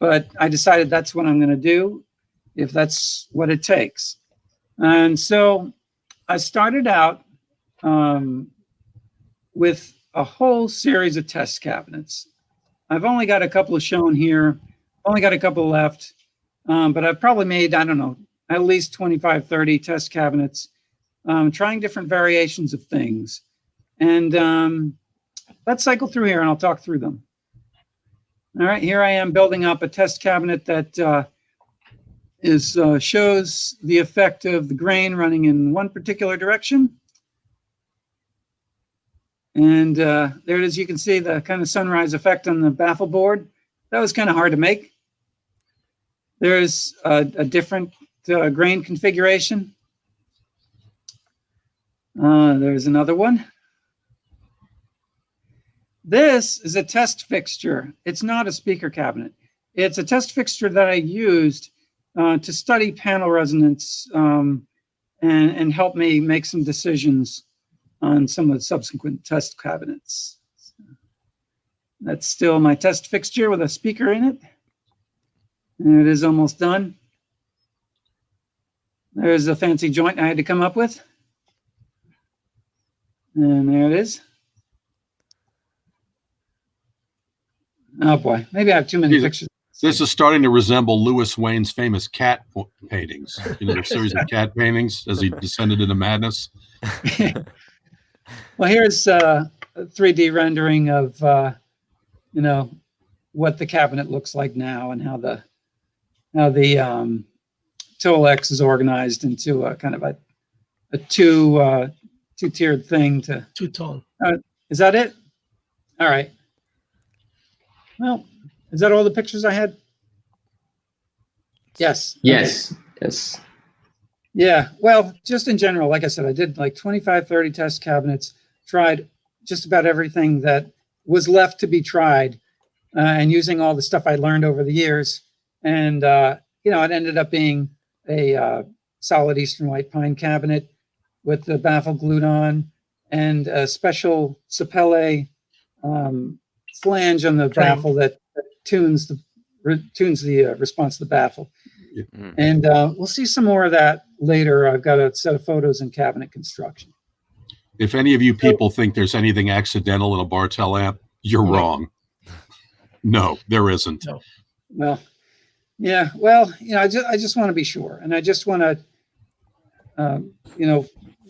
but I decided that's what I'm going to do if that's what it takes. And so I started out with a whole series of test cabinets. I've only got a couple of shown here, only got a couple left, but I've probably made, I don't know, at least 25, 30 test cabinets, trying different variations of things. And let's cycle through here and I'll talk through them. All right, here I am building up a test cabinet that shows the effect of the grain running in one particular direction. And there it is. You can see the kind of sunrise effect on the baffle board. That was kind of hard to make. There's a different grain configuration. There's another one. This is a test fixture. It's not a speaker cabinet. It's a test fixture that I used to study panel resonance and help me make some decisions on some of the subsequent test cabinets. That's still my test fixture with a speaker in it. And it is almost done. There's a fancy joint I had to come up with. And there it is. Oh boy, maybe I have too many pictures. This is starting to resemble Louis Wayne's famous cat paintings. The series of cat paintings as he descended into madness. Well, here's a 3D rendering of, what the cabinet looks like now and how the Tolex is organized into a kind of a two-tiered thing to Two-tone. Is that it? All right. Well, is that all the pictures I had? Yes. Yes. Okay. Yes. Yeah. Well, just in general, like I said, I did like 25, 30 test cabinets, tried just about everything that was left to be tried. and using all the stuff I learned over the years. And, it ended up being a solid Eastern white pine cabinet with the baffle glued on and a special Sapele flange on the baffle that tunes the response to the baffle. Mm. And we'll see some more of that later. I've got a set of photos in cabinet construction. If any of you people think there's anything accidental in a Bartel amp, you're wrong. No, there isn't. No. Well, yeah. Well, I just want to be sure, and I just want to,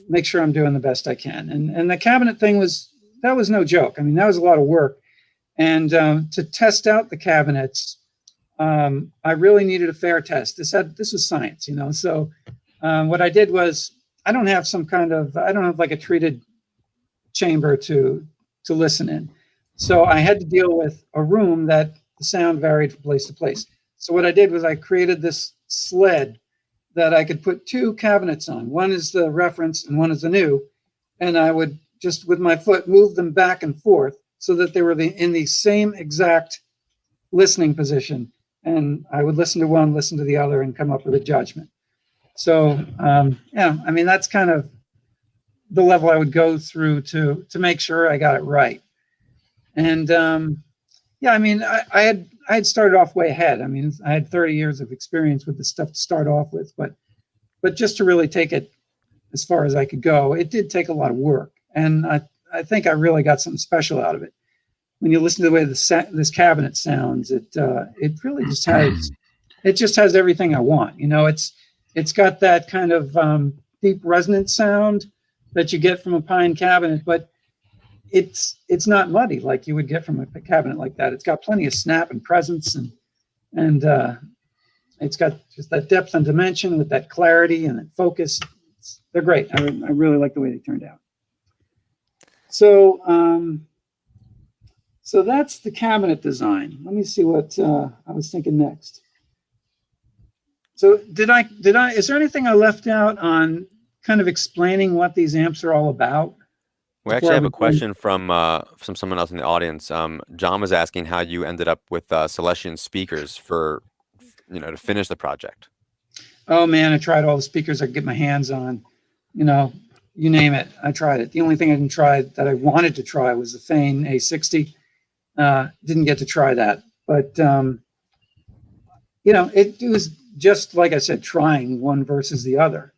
make sure I'm doing the best I can. And the cabinet thing was no joke. I mean, that was a lot of work, and to test out the cabinets, I really needed a fair test. This was science, So what I did was I don't have like a treated chamber to listen in. So I had to deal with a room that the sound varied from place to place. So what I did was I created this sled that I could put two cabinets on. One is the reference and one is the new. And I would just with my foot move them back and forth so that they were in the same exact listening position. And I would listen to one, listen to the other, and come up with a judgment. So, that's kind of the level I would go through to make sure I got it right. And I had started off way ahead. I mean, I had 30 years of experience with the stuff to start off with, but just to really take it as far as I could go, it did take a lot of work. And I think I really got something special out of it. When you listen to the way this cabinet sounds, it really just has everything I want. It's got that kind of deep resonant sound that you get from a pine cabinet, but it's not muddy like you would get from a cabinet like that. It's got plenty of snap and presence, and it's got just that depth and dimension with that clarity and that focus. They're great. I really like the way they turned out. So that's the cabinet design. Let me see what I was thinking next. So is there anything I left out on kind of explaining what these amps are all about? We actually have a question from someone else in the audience. John was asking how you ended up with Celestion speakers for, to finish the project. Oh man, I tried all the speakers I could get my hands on. You name it, I tried it. The only thing I didn't try that I wanted to try was the Fane A60. Didn't get to try that, but it was just like I said, trying one versus the other,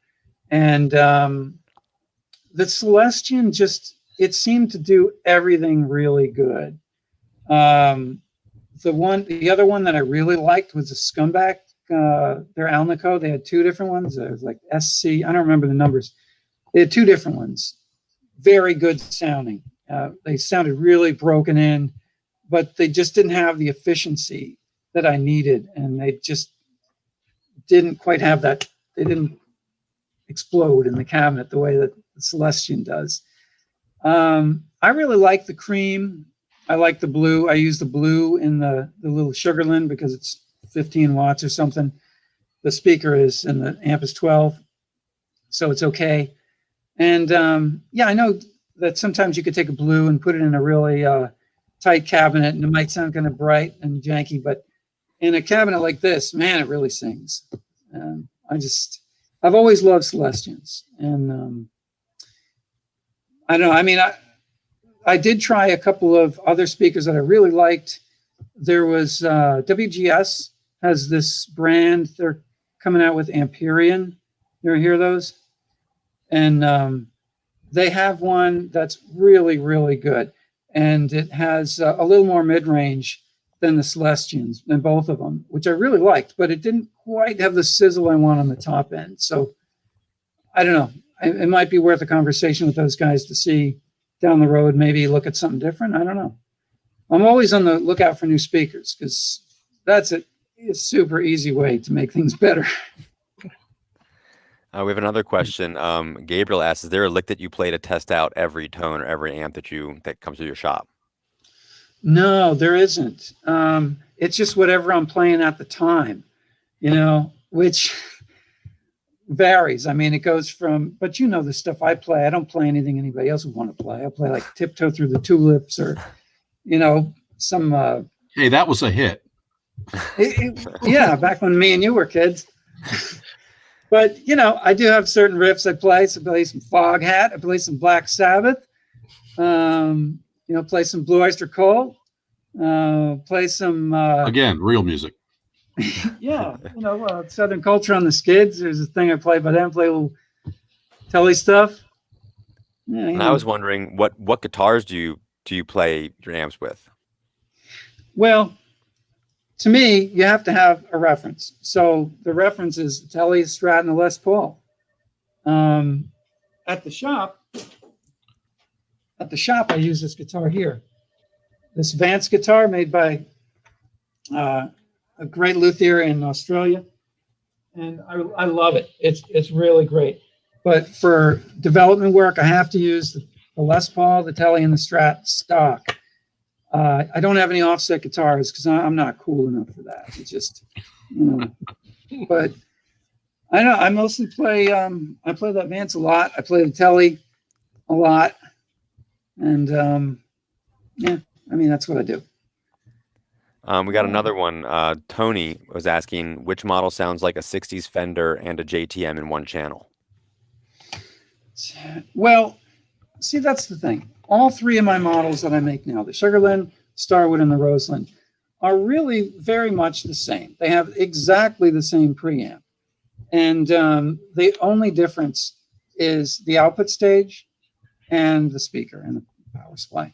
and the Celestion it seemed to do everything really good. The other one that I really liked was the Scumbag, their Alnico. They had two different ones. It was like SC, I don't remember the numbers. They had two different ones. Very good sounding. They sounded really broken in, but they just didn't have the efficiency that I needed. And they just didn't quite have that. They didn't explode in the cabinet the way that the Celestion does. I really like the cream. I like the blue. I use the blue in the little Sugarland because it's 15 watts or something. The speaker is, and the amp is 12, so it's okay. And I know that sometimes you could take a blue and put it in a really tight cabinet and it might sound kind of bright and janky, but in a cabinet like this, man, it really sings. I've always loved Celestions, and I don't know. I mean, I did try a couple of other speakers that I really liked. There was WGS has this brand. They're coming out with Amperian. You ever hear those? And they have one that's really, really good. And it has a little more mid-range than the Celestions, than both of them, which I really liked, but it didn't quite have the sizzle I want on the top end. So I don't know. It might be worth a conversation with those guys to see down the road, maybe look at something different. I don't know. I'm always on the lookout for new speakers because that's a super easy way to make things better. We have another question. Gabriel asks, is there a lick that you play to test out every tone or every amp that comes to your shop? No, there isn't. It's just whatever I'm playing at the time, which varies. I mean, it goes from, but the stuff I play, I don't play anything anybody else would want to play. I play like Tiptoe Through the Tulips or, some Hey, that was a hit. Yeah, back when me and you were kids. But, I do have certain riffs I play. So I play some Foghat. I play some Black Sabbath. Play some Blue Oyster Cult. Play some... Again, real music. Yeah, Southern Culture on the Skids. There's a thing I play by them. Play a little telly stuff. Yeah, And I was wondering, what guitars do you play your amps with? Well, to me, you have to have a reference. So the reference is the Telly, Strat, and the Les Paul. At the shop, I use this guitar here. This Vance guitar made by a great luthier in Australia, and I love it. It's really great. But for development work, I have to use the Les Paul, the Telly, and the Strat stock. I don't have any offset guitars because I'm not cool enough for that. It's just, But I know I mostly play. I play that Vance a lot. I play the Telly a lot, and that's what I do. We got another one. Tony was asking which model sounds like a 60s Fender and a JTM in one channel. Well, see, that's the thing. All three of my models that I make now, the Sugarland, Starwood, and the Roseland, are really very much the same. They have exactly the same preamp. And the only difference is the output stage and the speaker and the power supply.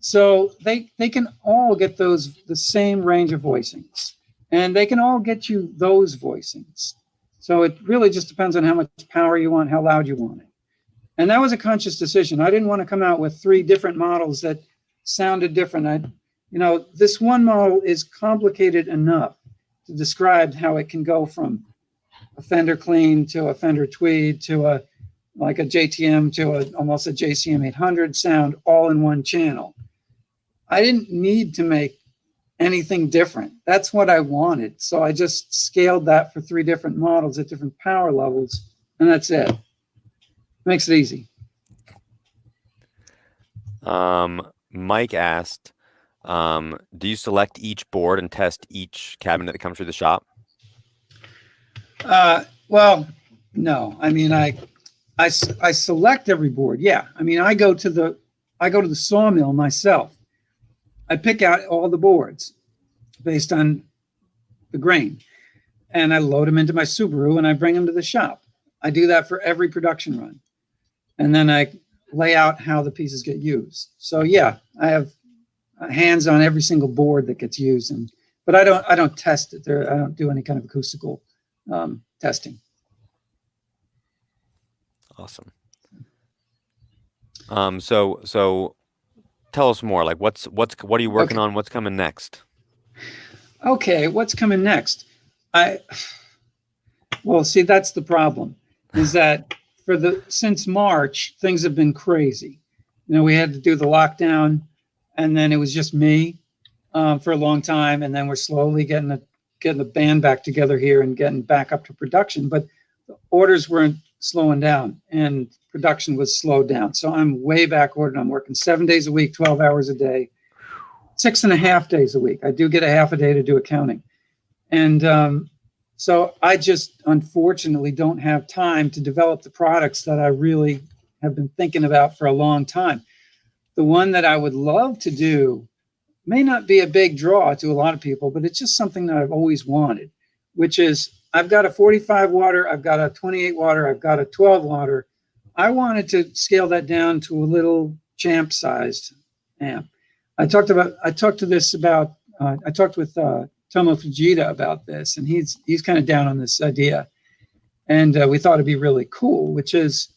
So they can all get the same range of voicings. And they can all get you those voicings. So it really just depends on how much power you want, how loud you want it. And that was a conscious decision. I didn't want to come out with three different models that sounded different. This one model is complicated enough to describe how it can go from a Fender Clean to a Fender Tweed to a JTM to almost a JCM 800 sound all in one channel. I didn't need to make anything different. That's what I wanted. So I just scaled that for three different models at different power levels, and that's it. Makes it easy. Mike asked, do you select each board and test each cabinet that comes through the shop? Well, no. I mean, I select every board. Yeah. I mean, I go to the sawmill myself. I pick out all the boards based on the grain, and I load them into my Subaru and I bring them to the shop. I do that for every production run. And then I lay out how the pieces get used. So yeah, I have hands on every single board that gets used, but I don't test it. I don't do any kind of acoustical testing. Awesome. So tell us more. Like what are you working on? What's coming next? Okay, what's coming next? Well, see, that's the problem. Is that since March, things have been crazy. We had to do the lockdown, and then it was just me for a long time, and then we're slowly getting the band back together here and getting back up to production. But the orders weren't slowing down, and production was slowed down. So I'm way back ordered. I'm working 7 days a week, 12 hours a day, 6.5 days a week. I do get a half a day to do accounting, and so I just unfortunately don't have time to develop the products that I really have been thinking about for a long time. The one that I would love to do may not be a big draw to a lot of people, but it's just something that I've always wanted, which is I've got a 45 water, I've got a 28 water, I've got a 12 water. I wanted to scale that down to a little champ sized amp. I talked with Tomo Fujita about this, and he's kind of down on this idea. And we thought it'd be really cool, which is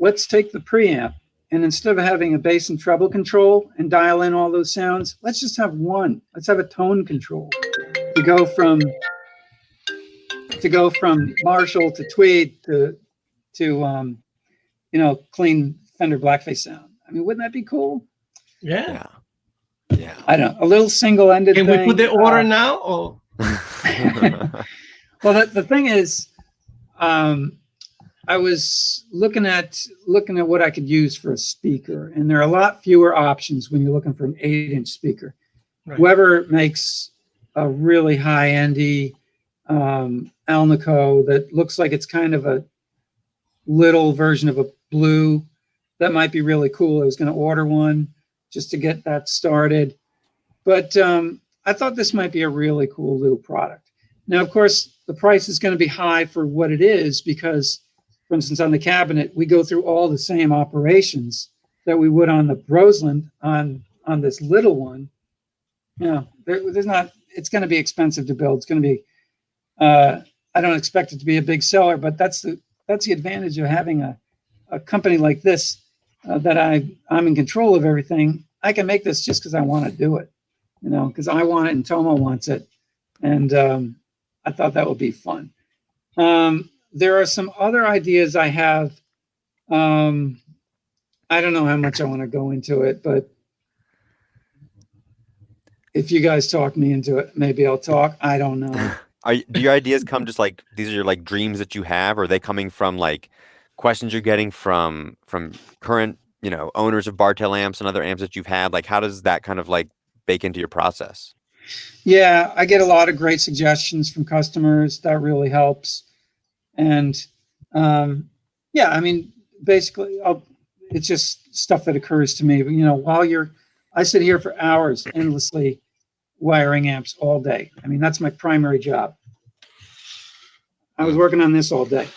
let's take the preamp, and instead of having a bass and treble control and dial in all those sounds, let's just have one. Let's have a tone control to go from Marshall to Tweed to clean Fender Blackface sound. I mean, wouldn't that be cool? Yeah. Yeah. I don't know, a little single-ended thing. Can we put the order now? Or? Well, the thing is, I was looking at what I could use for a speaker, and there are a lot fewer options when you're looking for an 8-inch speaker. Right. Whoever makes a really high-endy Alnico that looks like it's kind of a little version of a blue, that might be really cool. I was going to order one just to get that started. But I thought this might be a really cool little product. Now, of course, the price is going to be high for what it is because, for instance, on the cabinet, we go through all the same operations that we would on the Roseland on this little one. You know, there's not, it's going to be expensive to build. It's going to be, I don't expect it to be a big seller, but that's the advantage of having a company like this that I'm in control of everything. I can make this just because I want to do it, you know, because I want it and Tomo wants it. And I thought that would be fun. There are some other ideas I have. I don't know how much I want to go into it, but if you guys talk me into it, maybe I'll talk. I don't know. Do your ideas come just like these are your like dreams that you have, or are they coming from like questions you're getting from current, you know, owners of Bartel amps and other amps that you've had? Like, how does that kind of like bake into your process? Yeah, I get a lot of great suggestions from customers. That really helps. And yeah, I mean, basically, it's just stuff that occurs to me. But, you know, I sit here for hours endlessly wiring amps all day. I mean, that's my primary job. I was working on this all day.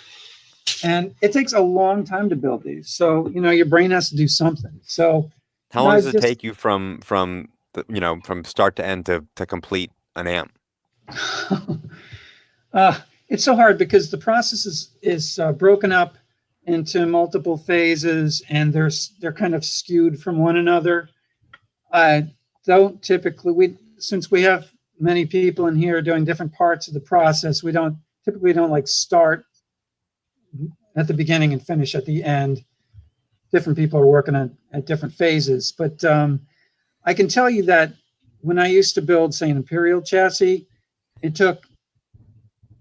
And it takes a long time to build these. So, you know, your brain has to do something. So how long does it take you from start to end to complete an amp? It's so hard because the process is broken up into multiple phases, and they're kind of skewed from one another. I don't typically, since we have many people in here doing different parts of the process, we don't like start at the beginning and finish at the end. Different people are working at different phases, but I can tell you that when I used to build, say, an Imperial chassis,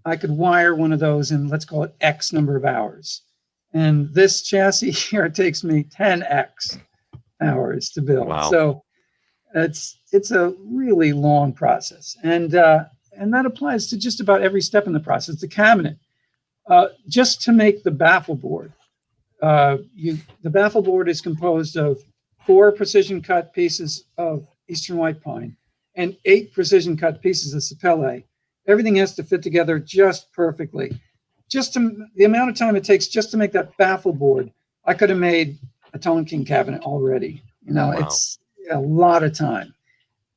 I could wire one of those in, let's call it X number of hours. And this chassis here, it takes me 10X hours to build. Wow. So it's a really long process. And that applies to just about every step in the process. The cabinet, just to make the baffle board, the baffle board is composed of 4 precision cut pieces of Eastern white pine and 8 precision cut pieces of sapele. Everything has to fit together just perfectly. The amount of time it takes just to make that baffle board, I could have made a Tone King cabinet already. You know, wow. It's a lot of time.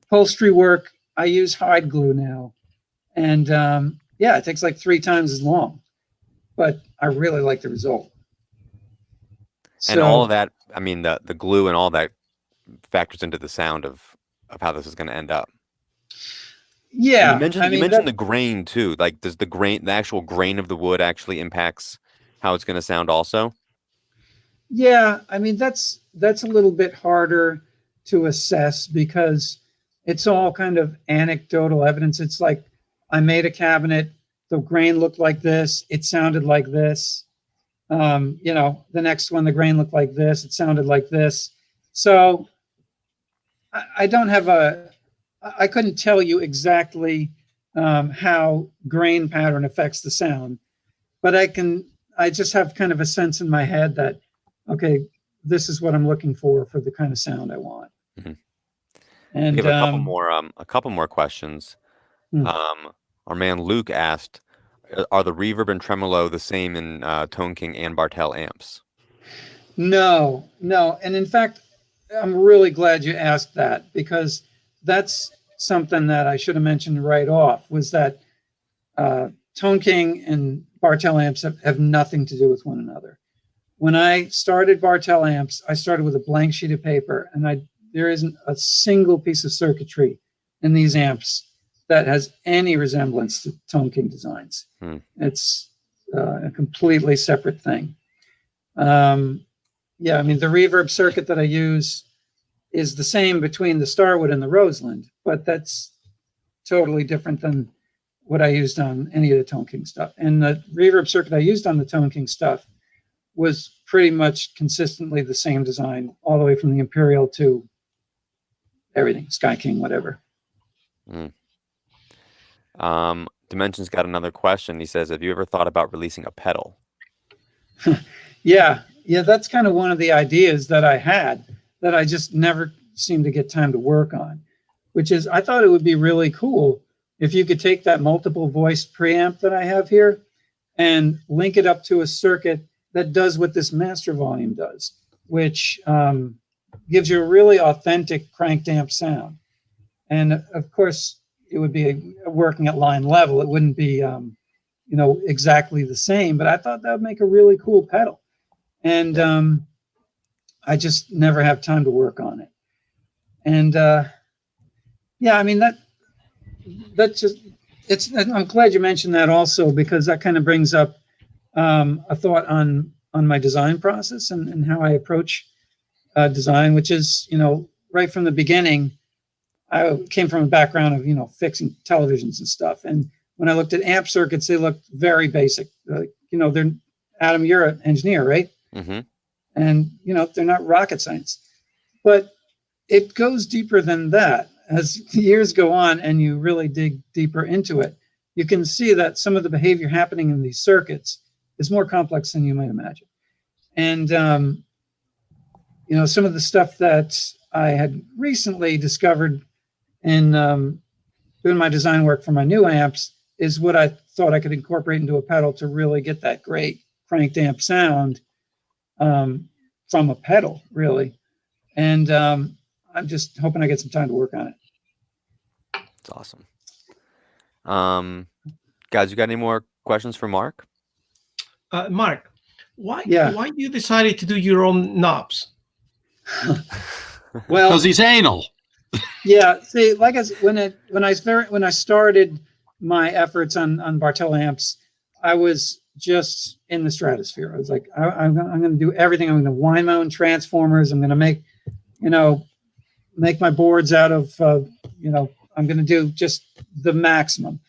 Upholstery work, I use hide glue now. And yeah, it takes like 3 times as long, but I really like the result. And all of that, I mean, the glue and all that factors into the sound of how this is going to end up. Yeah. And you mentioned the grain too. Like, does the actual grain of the wood actually impacts how it's going to sound also? Yeah. I mean, that's a little bit harder to assess because it's all kind of anecdotal evidence. It's like, I made a cabinet, the grain looked like this, it sounded like this. You know, the next one, the grain looked like this, it sounded like this. So I don't have I couldn't tell you exactly how grain pattern affects the sound, but I just have kind of a sense in my head that, okay, this is what I'm looking for the kind of sound I want. Mm-hmm. And we have a couple more questions. Our man Luke asked, are the reverb and tremolo the same in Tone King and Bartel amps? No. And in fact, I'm really glad you asked that, because that's something that I should have mentioned right off, was that Tone King and Bartel amps have nothing to do with one another. When I started Bartel amps, I started with a blank sheet of paper, and there isn't a single piece of circuitry in these amps that has any resemblance to Tone King designs. It's a completely separate thing. Yeah, I mean, the reverb circuit that I use is the same between the Starwood and the Roseland, but that's totally different than what I used on any of the Tone King stuff. And the reverb circuit I used on the Tone King stuff was pretty much consistently the same design all the way from the Imperial to everything, Sky King, whatever. Dimension's got another question. He says, have you ever thought about releasing a pedal? Yeah, that's kind of one of the ideas that I had that I just never seemed to get time to work on, which is I thought it would be really cool if you could take that multiple voice preamp that I have here and link it up to a circuit that does what this master volume does, which gives you a really authentic cranked amp sound. And of course, it would be working at line level. It wouldn't be, exactly the same, but I thought that would make a really cool pedal. And I just never have time to work on it. And I'm glad you mentioned that also, because that kind of brings up a thought on my design process and how I approach design, which is, right from the beginning, I came from a background of, fixing televisions and stuff. And when I looked at amp circuits, they looked very basic. They're, Adam, you're an engineer, right? Mm-hmm. And, they're not rocket science. But it goes deeper than that. As years go on and you really dig deeper into it, you can see that some of the behavior happening in these circuits is more complex than you might imagine. And, some of the stuff that I had recently discovered in doing my design work for my new amps is what I thought I could incorporate into a pedal to really get that great cranked amp sound from a pedal, really. And I'm just hoping I get some time to work on it. That's awesome. Guys, you got any more questions for Mark? Mark, why you decided to do your own knobs? Well, because he's anal. Yeah, see, like when I started my efforts on Bartel amps, I was just in the stratosphere. I was like, I'm going to do everything. I'm going to wind my own transformers. I'm going to make my boards out of, I'm going to do just the maximum.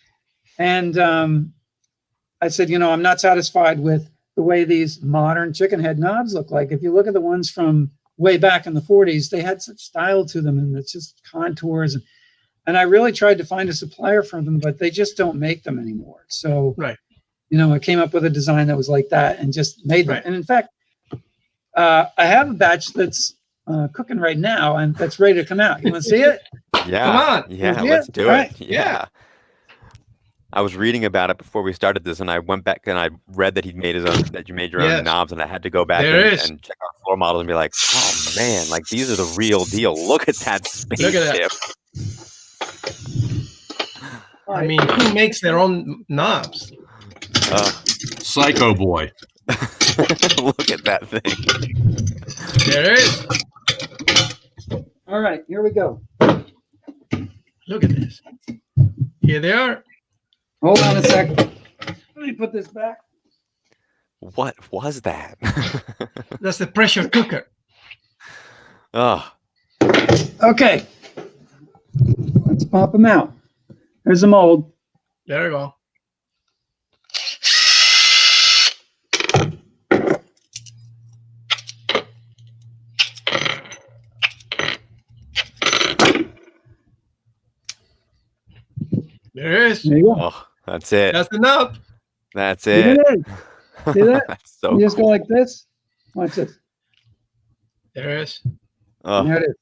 And I said, I'm not satisfied with the way these modern chicken head knobs look like. If you look at the ones from way back in the 40s, they had such style to them, and it's just contours. And I really tried to find a supplier for them, but they just don't make them anymore. So, right. I came up with a design that was like that and just made them. Right. And in fact, I have a batch that's cooking right now, and that's ready to come out. You want to see it? Yeah. Come on. Yeah, let's do it. Right. Yeah. I was reading about it before we started this, and I went back and I read that that you made your own knobs, and I had to go back and check our floor models and be like, oh man, like these are the real deal. Look at that spaceship. I mean, who makes their own knobs? Psycho Boy. Look at that thing. There it is. All right, here we go. Look at this. Here they are. Hold on a sec. Let me put this back. What was that? That's the pressure cooker. Oh. Okay. Let's pop them out. There's the mold. There we go. There it is. There you go. Oh, that's it. That's the knob. That's There it. it is. See that? That's so You just cool. go like this. Watch this. There it is. Oh, There it is.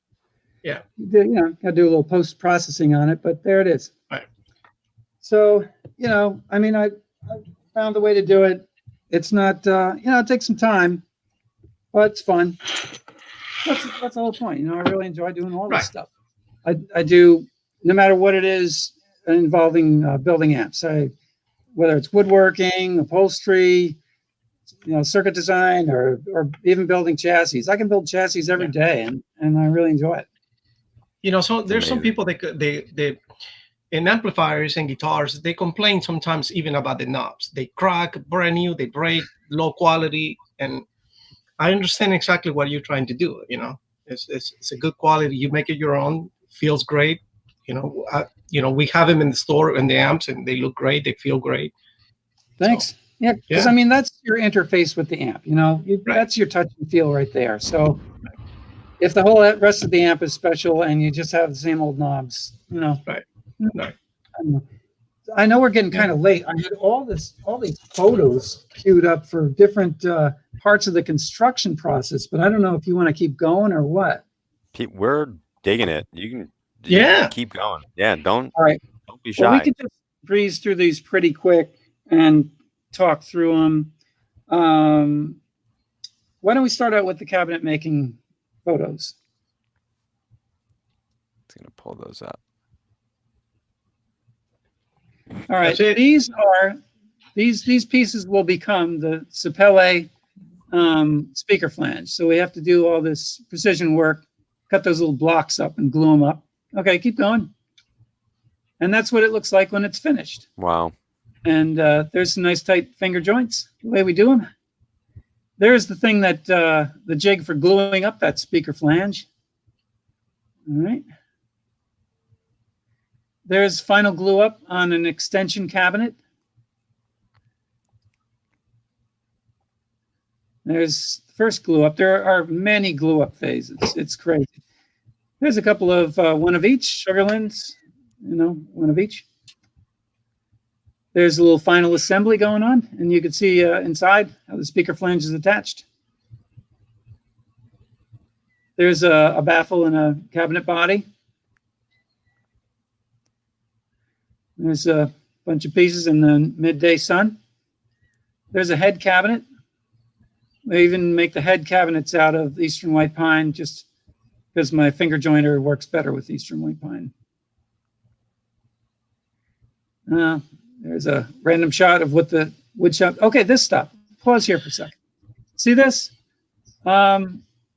Yeah. Got to do a little post-processing on it, but there it is. Right. So, I found a way to do it. It's not, it takes some time, but it's fun. That's the whole point. I really enjoy doing all this stuff. I do, no matter what it is involving building amps, whether it's woodworking, upholstery, circuit design, or even building chassis. I can build chassis every day, and I really enjoy it. So there's some people they in amplifiers and guitars, they complain sometimes even about the knobs. They crack, brand new, they break, low quality, and I understand exactly what you're trying to do. It's a good quality. You make it your own, feels great. We have them in the store and the amps, and they look great. They feel great. Thanks. So, yeah, because that's your interface with the amp. That's your touch and feel right there. So if the whole rest of the amp is special and you just have the same old knobs, Right. No. I know we're getting kind of late. I had all these photos queued up for different parts of the construction process, but I don't know if you want to keep going or what. We're digging it. You can Yeah. keep going. Yeah, don't All right. be shy. Well, we can just breeze through these pretty quick and talk through them. Why don't we start out with the cabinet making photos? It's gonna pull those up. All right, That's it. these pieces will become the Sapele speaker flange. So we have to do all this precision work, cut those little blocks up and glue them up. Okay, keep going. And that's what it looks like when it's finished. Wow. And there's some nice tight finger joints, the way we do them. There's the thing that the jig for gluing up that speaker flange. All right. There's final glue up on an extension cabinet. There's the first glue up. There are many glue up phases. It's crazy. There's a couple of one of each, Sugarlands, one of each. There's a little final assembly going on, and you can see inside how the speaker flange is attached. There's a baffle and a cabinet body. There's a bunch of pieces in the midday sun. There's a head cabinet. They even make the head cabinets out of Eastern white pine just because my finger jointer works better with Eastern white pine. There's a random shot of what the wood shop. Okay, this stuff. Pause here for a second. See this?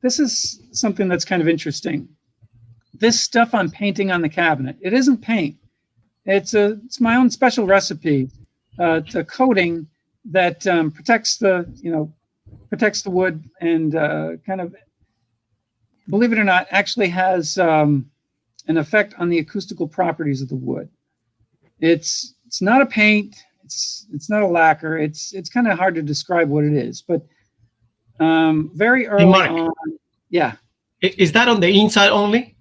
This is something that's kind of interesting. This stuff I'm painting on the cabinet, it isn't paint. It's my own special recipe to coating that protects the wood and kind of, believe it or not, actually has an effect on the acoustical properties of the wood. It's not a paint. It's not a lacquer. It's kind of hard to describe what it is, but very early on, yeah. Is that on the inside only?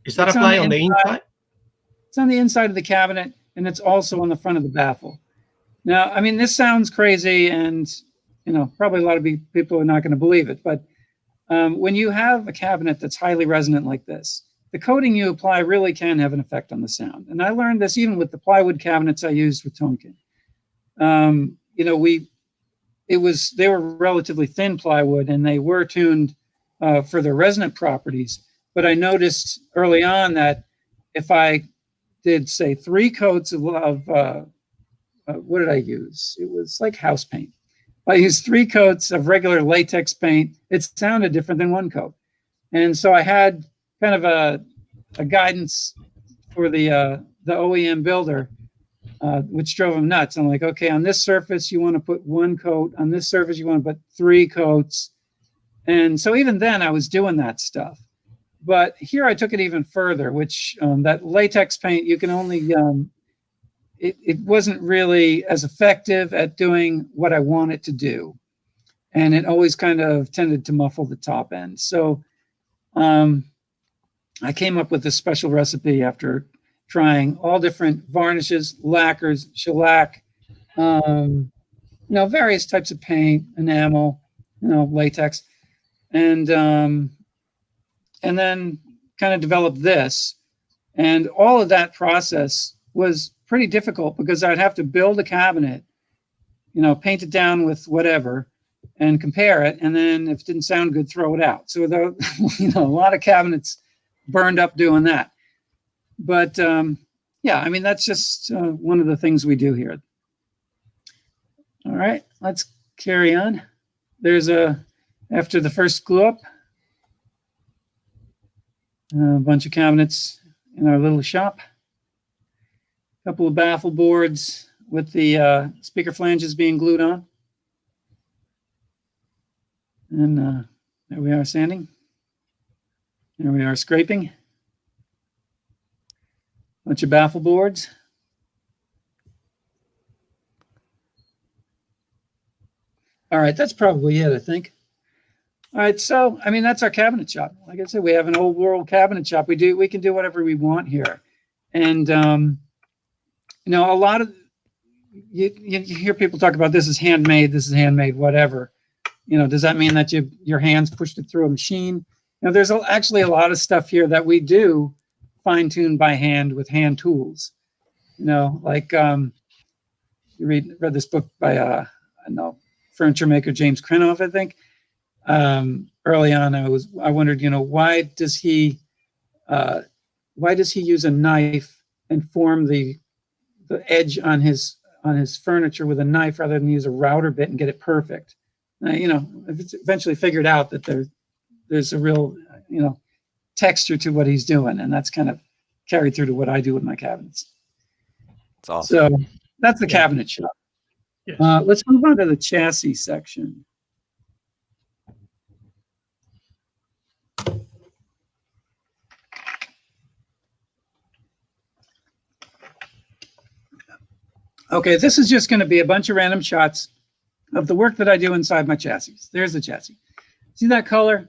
Is that applied on the inside? It's on the inside of the cabinet, and it's also on the front of the baffle. Now, I mean, this sounds crazy, and probably a lot of people are not going to believe it, but when you have a cabinet that's highly resonant like this, the coating you apply really can have an effect on the sound. And I learned this even with the plywood cabinets I used with Tone King. They were relatively thin plywood, and they were tuned for their resonant properties. But I noticed early on that if I did, say, 3 coats of what did I use? It was like house paint. I used 3 coats of regular latex paint. It sounded different than 1 coat. And so I had kind of a guidance for the OEM builder, which drove him nuts. I'm like, okay, on this surface, you want to put 1 coat. On this surface, you want to put 3 coats. And so even then, I was doing that stuff. But here I took it even further, which that latex paint, you can only, it wasn't really as effective at doing what I want it to do. And it always kind of tended to muffle the top end. So I came up with a special recipe after trying all different varnishes, lacquers, shellac, various types of paint, enamel, latex. And then kind of developed this. And all of that process was pretty difficult because I'd have to build a cabinet, paint it down with whatever and compare it. And then if it didn't sound good, throw it out. So, a lot of cabinets burned up doing that. But that's just one of the things we do here. All right, let's carry on. There's after the first glue up, a bunch of cabinets in our little shop. A couple of baffle boards with the speaker flanges being glued on. And there we are sanding. There we are scraping. Bunch of baffle boards. All right, that's probably it, I think. All right, so that's our cabinet shop. Like I said, we have an old world cabinet shop. We can do whatever we want here. And you know, a lot of you hear people talk about this is handmade, whatever. You know, does that mean that your hands pushed it through a machine? Now, there's actually a lot of stuff here that we do fine tune by hand with hand tools. You know, like you read this book by I know furniture maker James Krenoff, I think. Early on, I wondered, you know, why does he use a knife and form the edge on his furniture with a knife rather than use a router bit and get it perfect? You know, it's eventually figured out that there's a real, you know, texture to what he's doing, and that's kind of carried through to what I do with my cabinets. It's awesome. So that's the cabinet shop. Yes. Let's move on to the chassis section. Okay, this is just going to be a bunch of random shots of the work that I do inside my chassis. There's the chassis. See that color?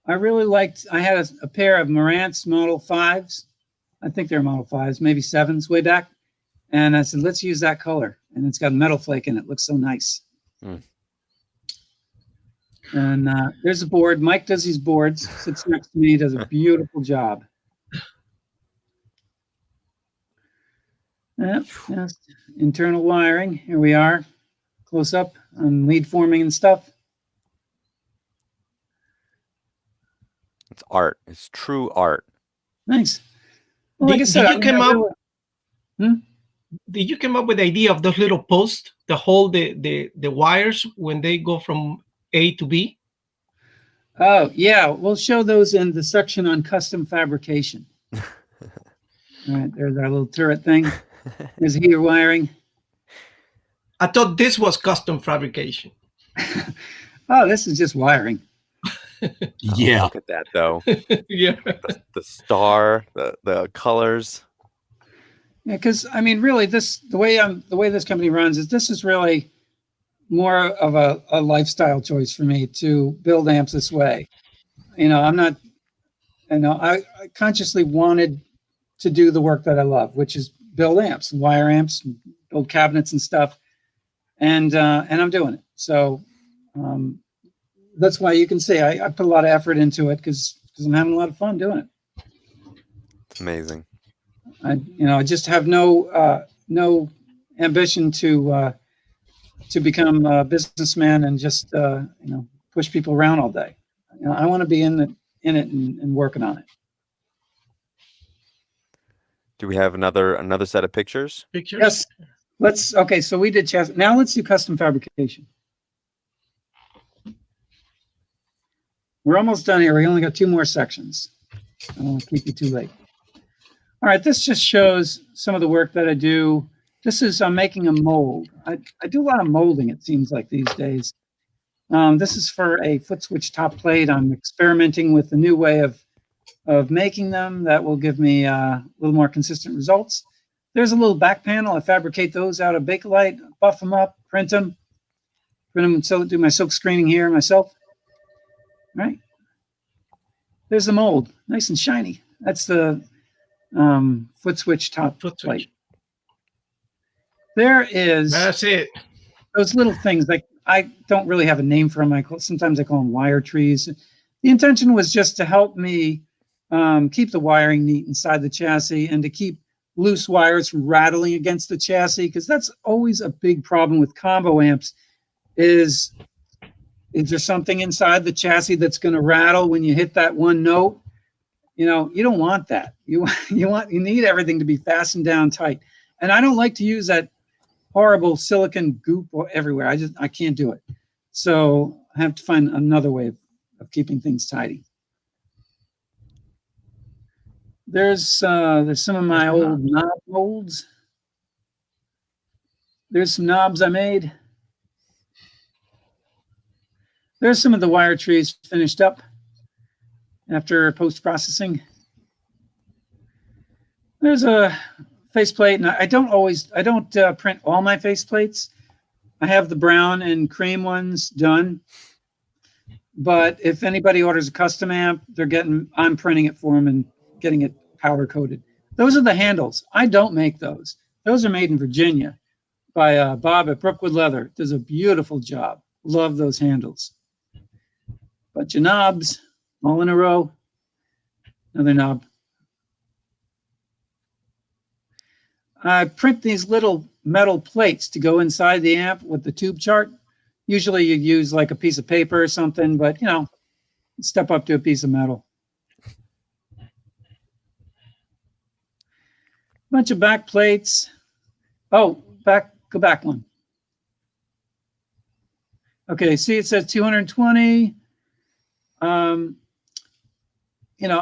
I really liked, I had a pair of Marantz Model 5s. I think they're Model 5s, maybe 7s way back. And I said, let's use that color. And it's got metal flake in it. Looks so nice. Mm. And there's a board. Mike does these boards, sits next to me, does a beautiful job. Yep, yes. Internal wiring. Here we are, close up on lead forming and stuff. It's art. It's true art. Nice. Well, like I said, did you come up with the idea of those little posts that hold the wires when they go from A to B? Oh, yeah. We'll show those in the section on custom fabrication. All right, there's our little turret thing. There's heater wiring. I thought this was custom fabrication. Oh, this is just wiring. Yeah. Look at that, though. Yeah. The star, the colors. Yeah, because I mean, really, the way this company runs is this is really more of a lifestyle choice for me to build amps this way. You know, I'm not. You know, I consciously wanted to do the work that I love, which is build amps, and wire amps, and build cabinets and stuff, and I'm doing it. So that's why you can see I put a lot of effort into it because I'm having a lot of fun doing it. It's amazing. I just have no ambition to become a businessman and just push people around all day. You know, I want to be in it and working on it. Do we have another set of pictures? Yes. Okay, so we did chassis. Now let's do custom fabrication. We're almost done here. We only got 2 more sections. I don't want to keep you too late. All right, this just shows some of the work that I do. This is making a mold. I do a lot of molding, it seems like these days. This is for a foot switch top plate. I'm experimenting with a new way of making them that will give me a little more consistent results. There's a little back panel. I fabricate those out of Bakelite, buff them up, print them, so do my silk screening here myself. All right. There's the mold, nice and shiny. That's the foot switch top plate. There is. That's it. Those little things, like I don't really have a name for them. Sometimes I call them wire trees. The intention was just to help me keep the wiring neat inside the chassis and to keep loose wires from rattling against the chassis, because that's always a big problem with combo amps. Is there something inside the chassis that's going to rattle when you hit that one note? You know, you don't want that. You need everything to be fastened down tight. And I don't like to use that horrible silicon goop everywhere. I can't do it. So I have to find another way of keeping things tidy. There's some of my old knob molds. There's some knobs I made. There's some of the wire trees finished up after post-processing. There's a faceplate, and I don't print all my faceplates. I have the brown and cream ones done. But if anybody orders a custom amp, I'm printing it for them and getting it powder coated. Those are the handles. I don't make those. Those are made in Virginia by Bob at Brookwood Leather. Does a beautiful job. Love those handles. Bunch of knobs, all in a row. Another knob. I print these little metal plates to go inside the amp with the tube chart. Usually you use like a piece of paper or something, but you know, step up to a piece of metal. Bunch of back plates. Oh, go back one. Okay, see it says 220. You know,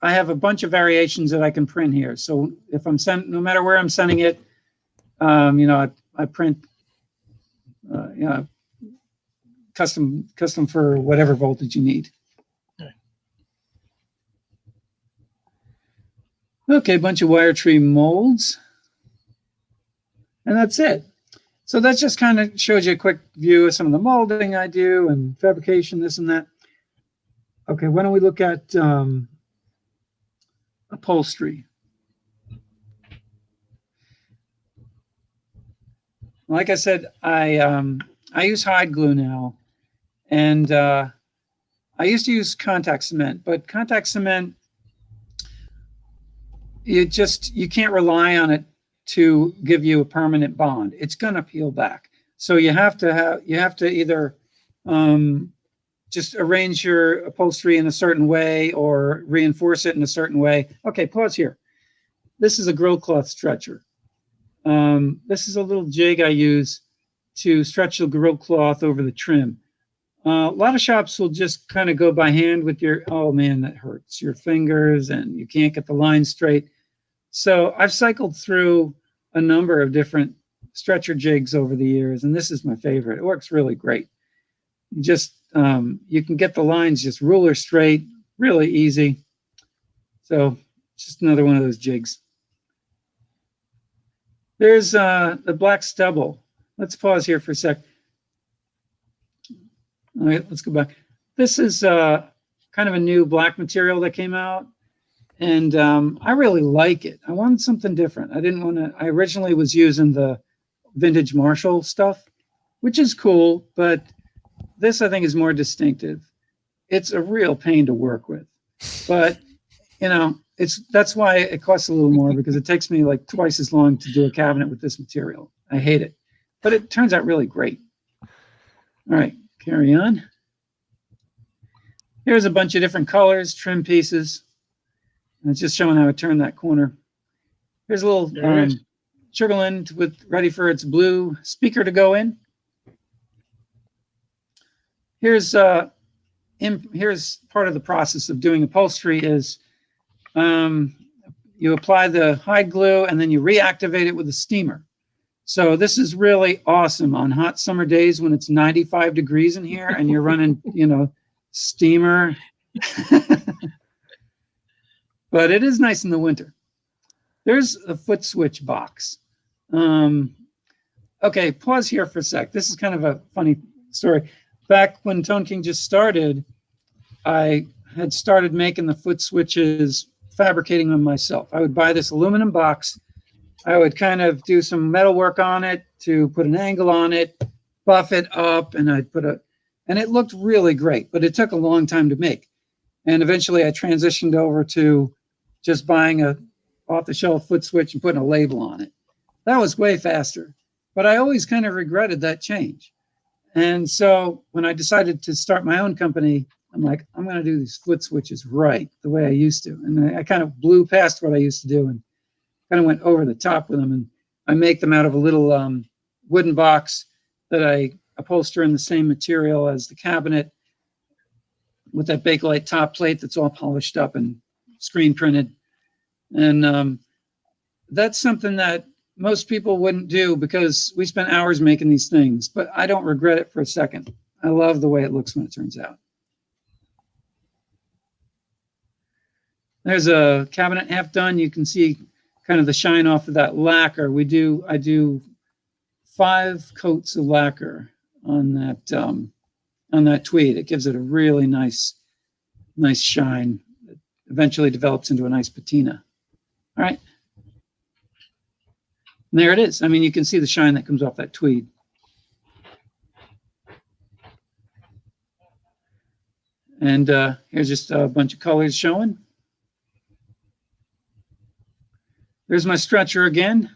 I have a bunch of variations that I can print here. So if I'm no matter where I'm sending it, you know, I print, you know, custom for whatever voltage you need. Okay, bunch of wire tree molds. And that's it. So that just kind of shows you a quick view of some of the molding I do and fabrication, this and that. Okay, why don't we look at upholstery? Like I said, I use hide glue now, and I used to use contact cement, but contact cement, you can't rely on it to give you a permanent bond. It's going to peel back. So you have to either just arrange your upholstery in a certain way or reinforce it in a certain way. Okay, pause here. This is a grill cloth stretcher. This is a little jig I use to stretch the grill cloth over the trim. A lot of shops will just kind of go by hand with oh man, that hurts your fingers and you can't get the line straight. So I've cycled through a number of different stretcher jigs over the years, and this is my favorite. It works really great. Just you can get the lines just ruler straight, really easy. So just another one of those jigs. There's the black stubble. Let's pause here for a sec. All right, let's go back. This is kind of a new black material that came out, and I really like it. I wanted something different. I originally was using the vintage Marshall stuff, which is cool, but this I think is more distinctive. It's a real pain to work with, but you know, that's why it costs a little more, because it takes me like twice as long to do a cabinet with this material. I hate it, but it turns out really great. All right, carry on. Here's a bunch of different colors, trim pieces. And it's just showing how I turn that corner. Here's a little Sugarland ready for its blue speaker to go in. Here's part of the process of doing upholstery is you apply the hide glue and then you reactivate it with a steamer. So this is really awesome on hot summer days when it's 95 degrees in here and you're running, you know, steamer. But it is nice in the winter. There's a foot switch box. Okay, pause here for a sec. This is kind of a funny story. Back when Tone King just started, I had started making the foot switches, fabricating them myself. I would buy this aluminum box. I would kind of do some metal work on it to put an angle on it, buff it up, and and it looked really great, but it took a long time to make. And eventually I transitioned over to just buying a off-the-shelf foot switch and putting a label on it. That was way faster, but I always kind of regretted that change. And so when I decided to start my own company, I'm like, I'm going to do these foot switches right, the way I used to. And I kind of blew past what I used to do and kind of went over the top with them. And I make them out of a little wooden box that I upholster in the same material as the cabinet with that Bakelite top plate that's all polished up and screen printed. And that's something that most people wouldn't do because we spent hours making these things, but I don't regret it for a second. I love the way it looks when it turns out. There's a cabinet half done. You can see kind of the shine off of that lacquer. I do 5 coats of lacquer on that tweed. It gives it a really nice shine. It eventually develops into a nice patina. All right. And there it is. I mean, you can see the shine that comes off that tweed. And here's just a bunch of colors showing. There's my stretcher again.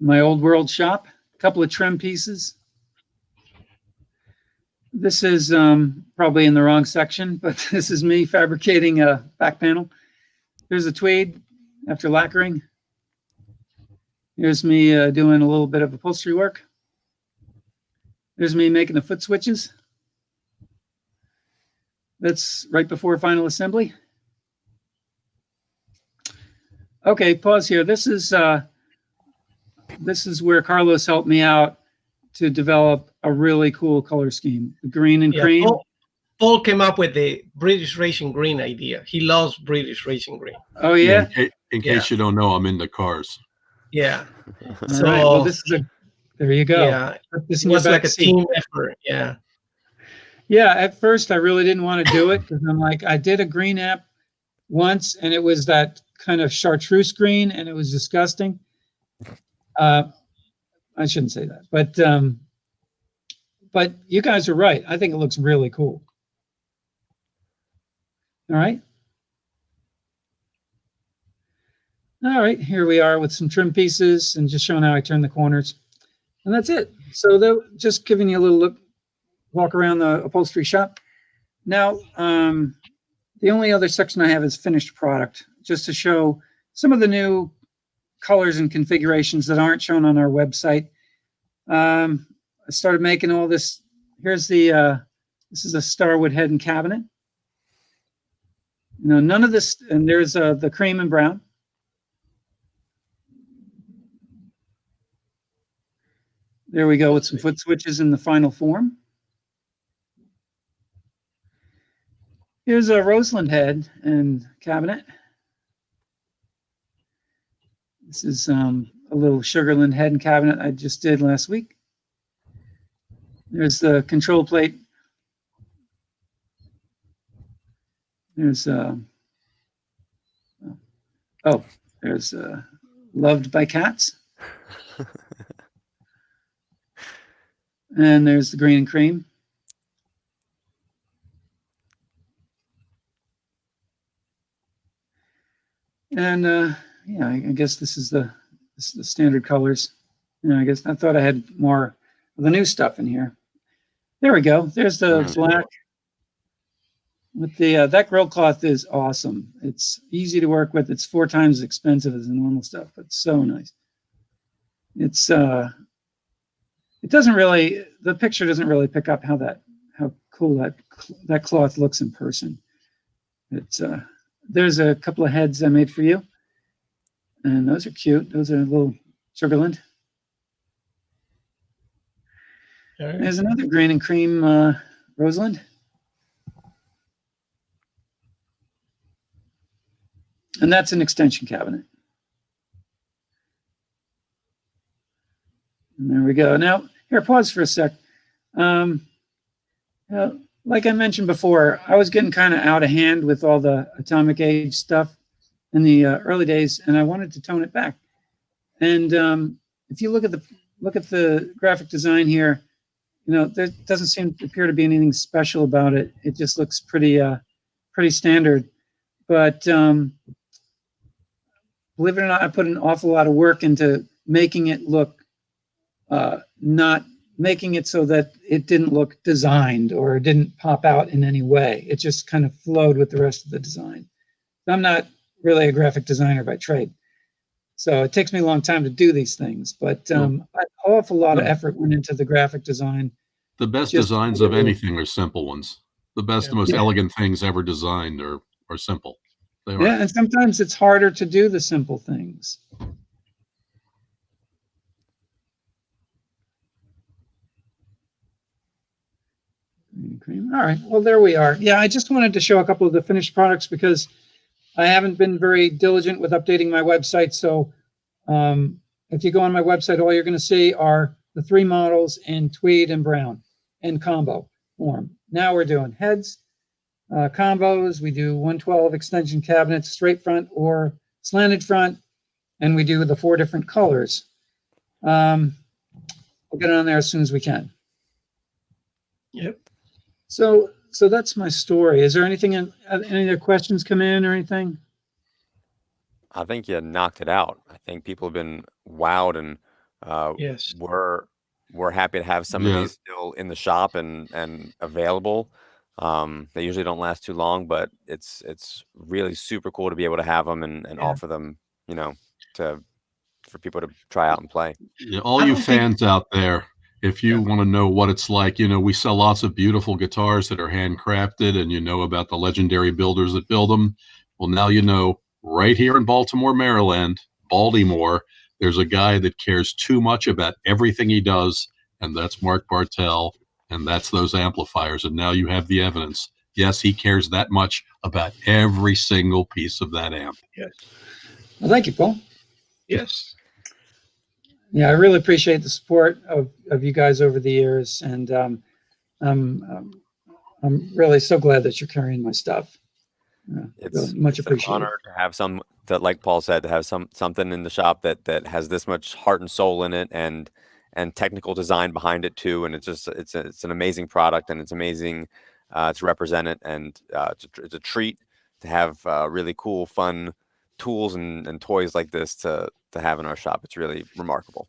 My old world shop. A couple of trim pieces. This is probably in the wrong section, but this is me fabricating a back panel. There's a tweed after lacquering. Here's me doing a little bit of upholstery work. There's me making the foot switches. That's right before final assembly. Okay, pause here. This is where Carlos helped me out to develop a really cool color scheme, the green and cream. Paul came up with the British Racing Green idea. He loves British Racing Green. Oh yeah. In case you don't know, I'm into cars. Yeah. So right. Well, this is there you go. Yeah. It was like a team effort. Yeah. Yeah. At first, I really didn't want to do it because I'm like, I did a green app once, and it was that kind of chartreuse green, and it was disgusting. I shouldn't say that, but you guys are right. I think it looks really cool. All right. All right, here we are with some trim pieces and just showing how I turn the corners. And that's it. So just giving you a little look, walk around the upholstery shop. Now, the only other section I have is finished product, just to show some of the new colors and configurations that aren't shown on our website. I started making all this. Here's this is a Starwood head and cabinet. None of this, and there's the cream and brown. There we go with some foot switches in the final form. Here's a Roseland head and cabinet. This is a little Sugarland head and cabinet I just did last week. There's the control plate. There's there's Loved by Cats. And there's the green and cream. And yeah, I guess this is the standard colors. I guess I thought I had more of the new stuff in here. There we go. There's the black with the that grill cloth is awesome. It's easy to work with. It's 4 times as expensive as the normal stuff, but it's so nice. It's it doesn't really, the picture doesn't really pick up how cool that cloth looks in person. It's there's a couple of heads I made for you, and those are cute. Those are a little Sugarland. Right. There's another green and cream Roseland. And that's an extension cabinet. And there we go. Now, here, pause for a sec. Like I mentioned before, I was getting kind of out of hand with all the atomic age stuff in the early days, and I wanted to tone it back. And if you look at the graphic design here, there doesn't appear to be anything special about it. It just looks pretty standard. But believe it or not, I put an awful lot of work into making it look not making it so that it didn't look designed or didn't pop out in any way. It just kind of flowed with the rest of the design. I'm not really a graphic designer by trade, so it takes me a long time to do these things, but an awful lot of effort went into the graphic design. The best designs of anything are simple ones. The best, the most elegant things ever designed are simple. They are. Yeah, and sometimes it's harder to do the simple things. Cream. All right, well, there we are. Yeah, I just wanted to show a couple of the finished products because I haven't been very diligent with updating my website. So if you go on my website, all you're going to see are the 3 models in tweed and brown and combo form. Now we're doing heads. combos. We do 112 extension cabinets, straight front or slanted front, and we do the 4 different colors. We'll get it on there as soon as we can. Yep. So that's my story. Is there anything, any other questions come in or anything? I think you knocked it out. I think people have been wowed, and Yes. we're happy to have some of these still in the shop and available. They usually don't last too long, but it's really super cool to be able to have them and offer them, you know, for people to try out and play. Yeah, all you fans out there, if you want to know what it's like, you know, we sell lots of beautiful guitars that are handcrafted, and you know about the legendary builders that build them. Well, now you know, right here in Baltimore, Maryland, Baltimore, there's a guy that cares too much about everything he does, and that's Mark Bartel, and that's those amplifiers. And now you have the evidence. Yes, he cares that much about every single piece of that amp. Yes. Well, thank you, Paul. Yes. Yeah, I really appreciate the support of you guys over the years, and I'm really so glad that you're carrying my stuff. It's really much an appreciated. honor to have that, like Paul said, to have something in the shop that has this much heart and soul in it, and technical design behind it too. And it's an amazing product, and it's amazing to represent it, and it's a treat to have really cool, fun tools and toys like this to have in our shop. It's really remarkable.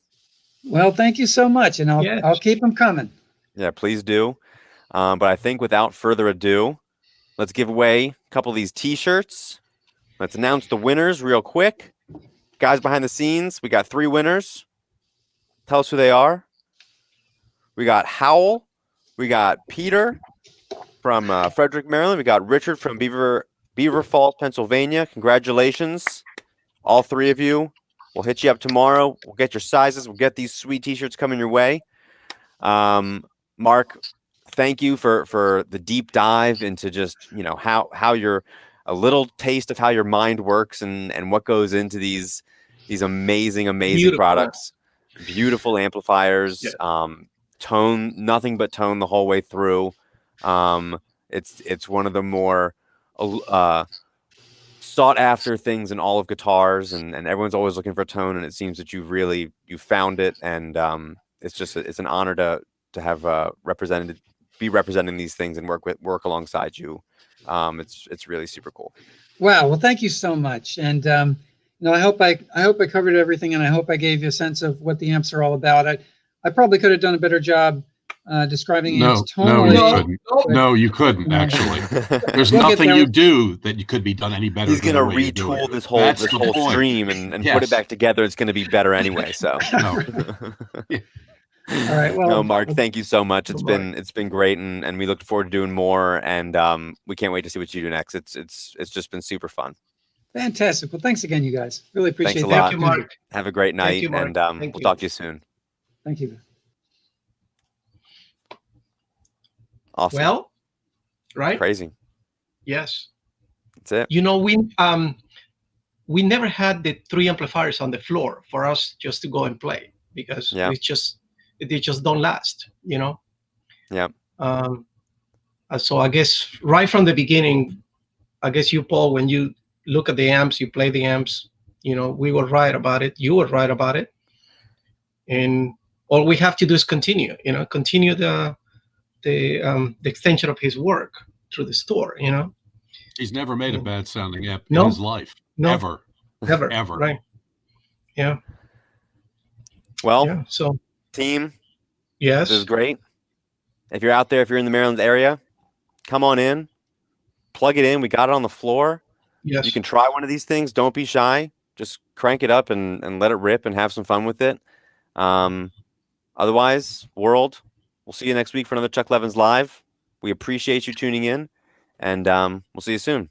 Well, thank you so much, and I'll keep them coming. Yeah, please do. But I think without further ado, let's give away a couple of these t-shirts. Let's announce the winners real quick. Guys behind the scenes, we got 3 winners. Tell us who they are. We got Howell. We got Peter from Frederick, Maryland. We got Richard from Beaver Falls, Pennsylvania. Congratulations, all 3 of you. We'll hit you up tomorrow. We'll get your sizes. We'll get these sweet t-shirts coming your way. Mark, thank you for the deep dive into just, you know, how you're a little taste of how your mind works and what goes into these amazing Beautiful products. Beautiful amplifiers. Yeah. Tone, nothing but tone the whole way through. It's one of the more sought after things in all of guitars, and everyone's always looking for tone, and it seems that you found it, and it's an honor to have be representing these things and work alongside you. It's really super cool. Wow. Well, thank you so much. And you know, I hope I covered everything, and I hope I gave you a sense of what the amps are all about. I probably could have done a better job describing amps tonally. No, you couldn't actually. There's We'll get nothing there. you do that could be done any better. He's than gonna the way you do retool it. this whole That's the point. stream and Yes. put it back together. It's gonna be better anyway. So. All right. Well, No, Mark, thank you so much. It's been great, and we look forward to doing more, and we can't wait to see what you do next. It's just been super fun. fantastic. Well, thanks again, you guys. Really appreciate Thanks a that. lot. Thank you, Mark. Have a great night, you, Mark. and Thank we'll you. talk to you soon. Thank you. Awesome. Well, right? Crazy. Yes. That's it. You know, we never had the 3 amplifiers on the floor for us just to go and play, because they just don't last, you know? Yeah. So I guess right from the beginning, I guess you, Paul, when you look at the amps, you play the amps, you know, we were right about it. You were right about it. And all we have to do is continue the extension of his work through the store, you know? He's never made a bad sounding amp No. in his life. No. Ever. Ever. Right. Yeah. Well, Yeah. So, team, yes. this is great. If you're out there, if you're in the Maryland area, come on in, plug it in. We got it on the floor. Yes. You can try one of these things. Don't be shy. Just crank it up and let it rip and have some fun with it. Otherwise, world, we'll see you next week for another Chuck Levin's Live. We appreciate you tuning in, and we'll see you soon.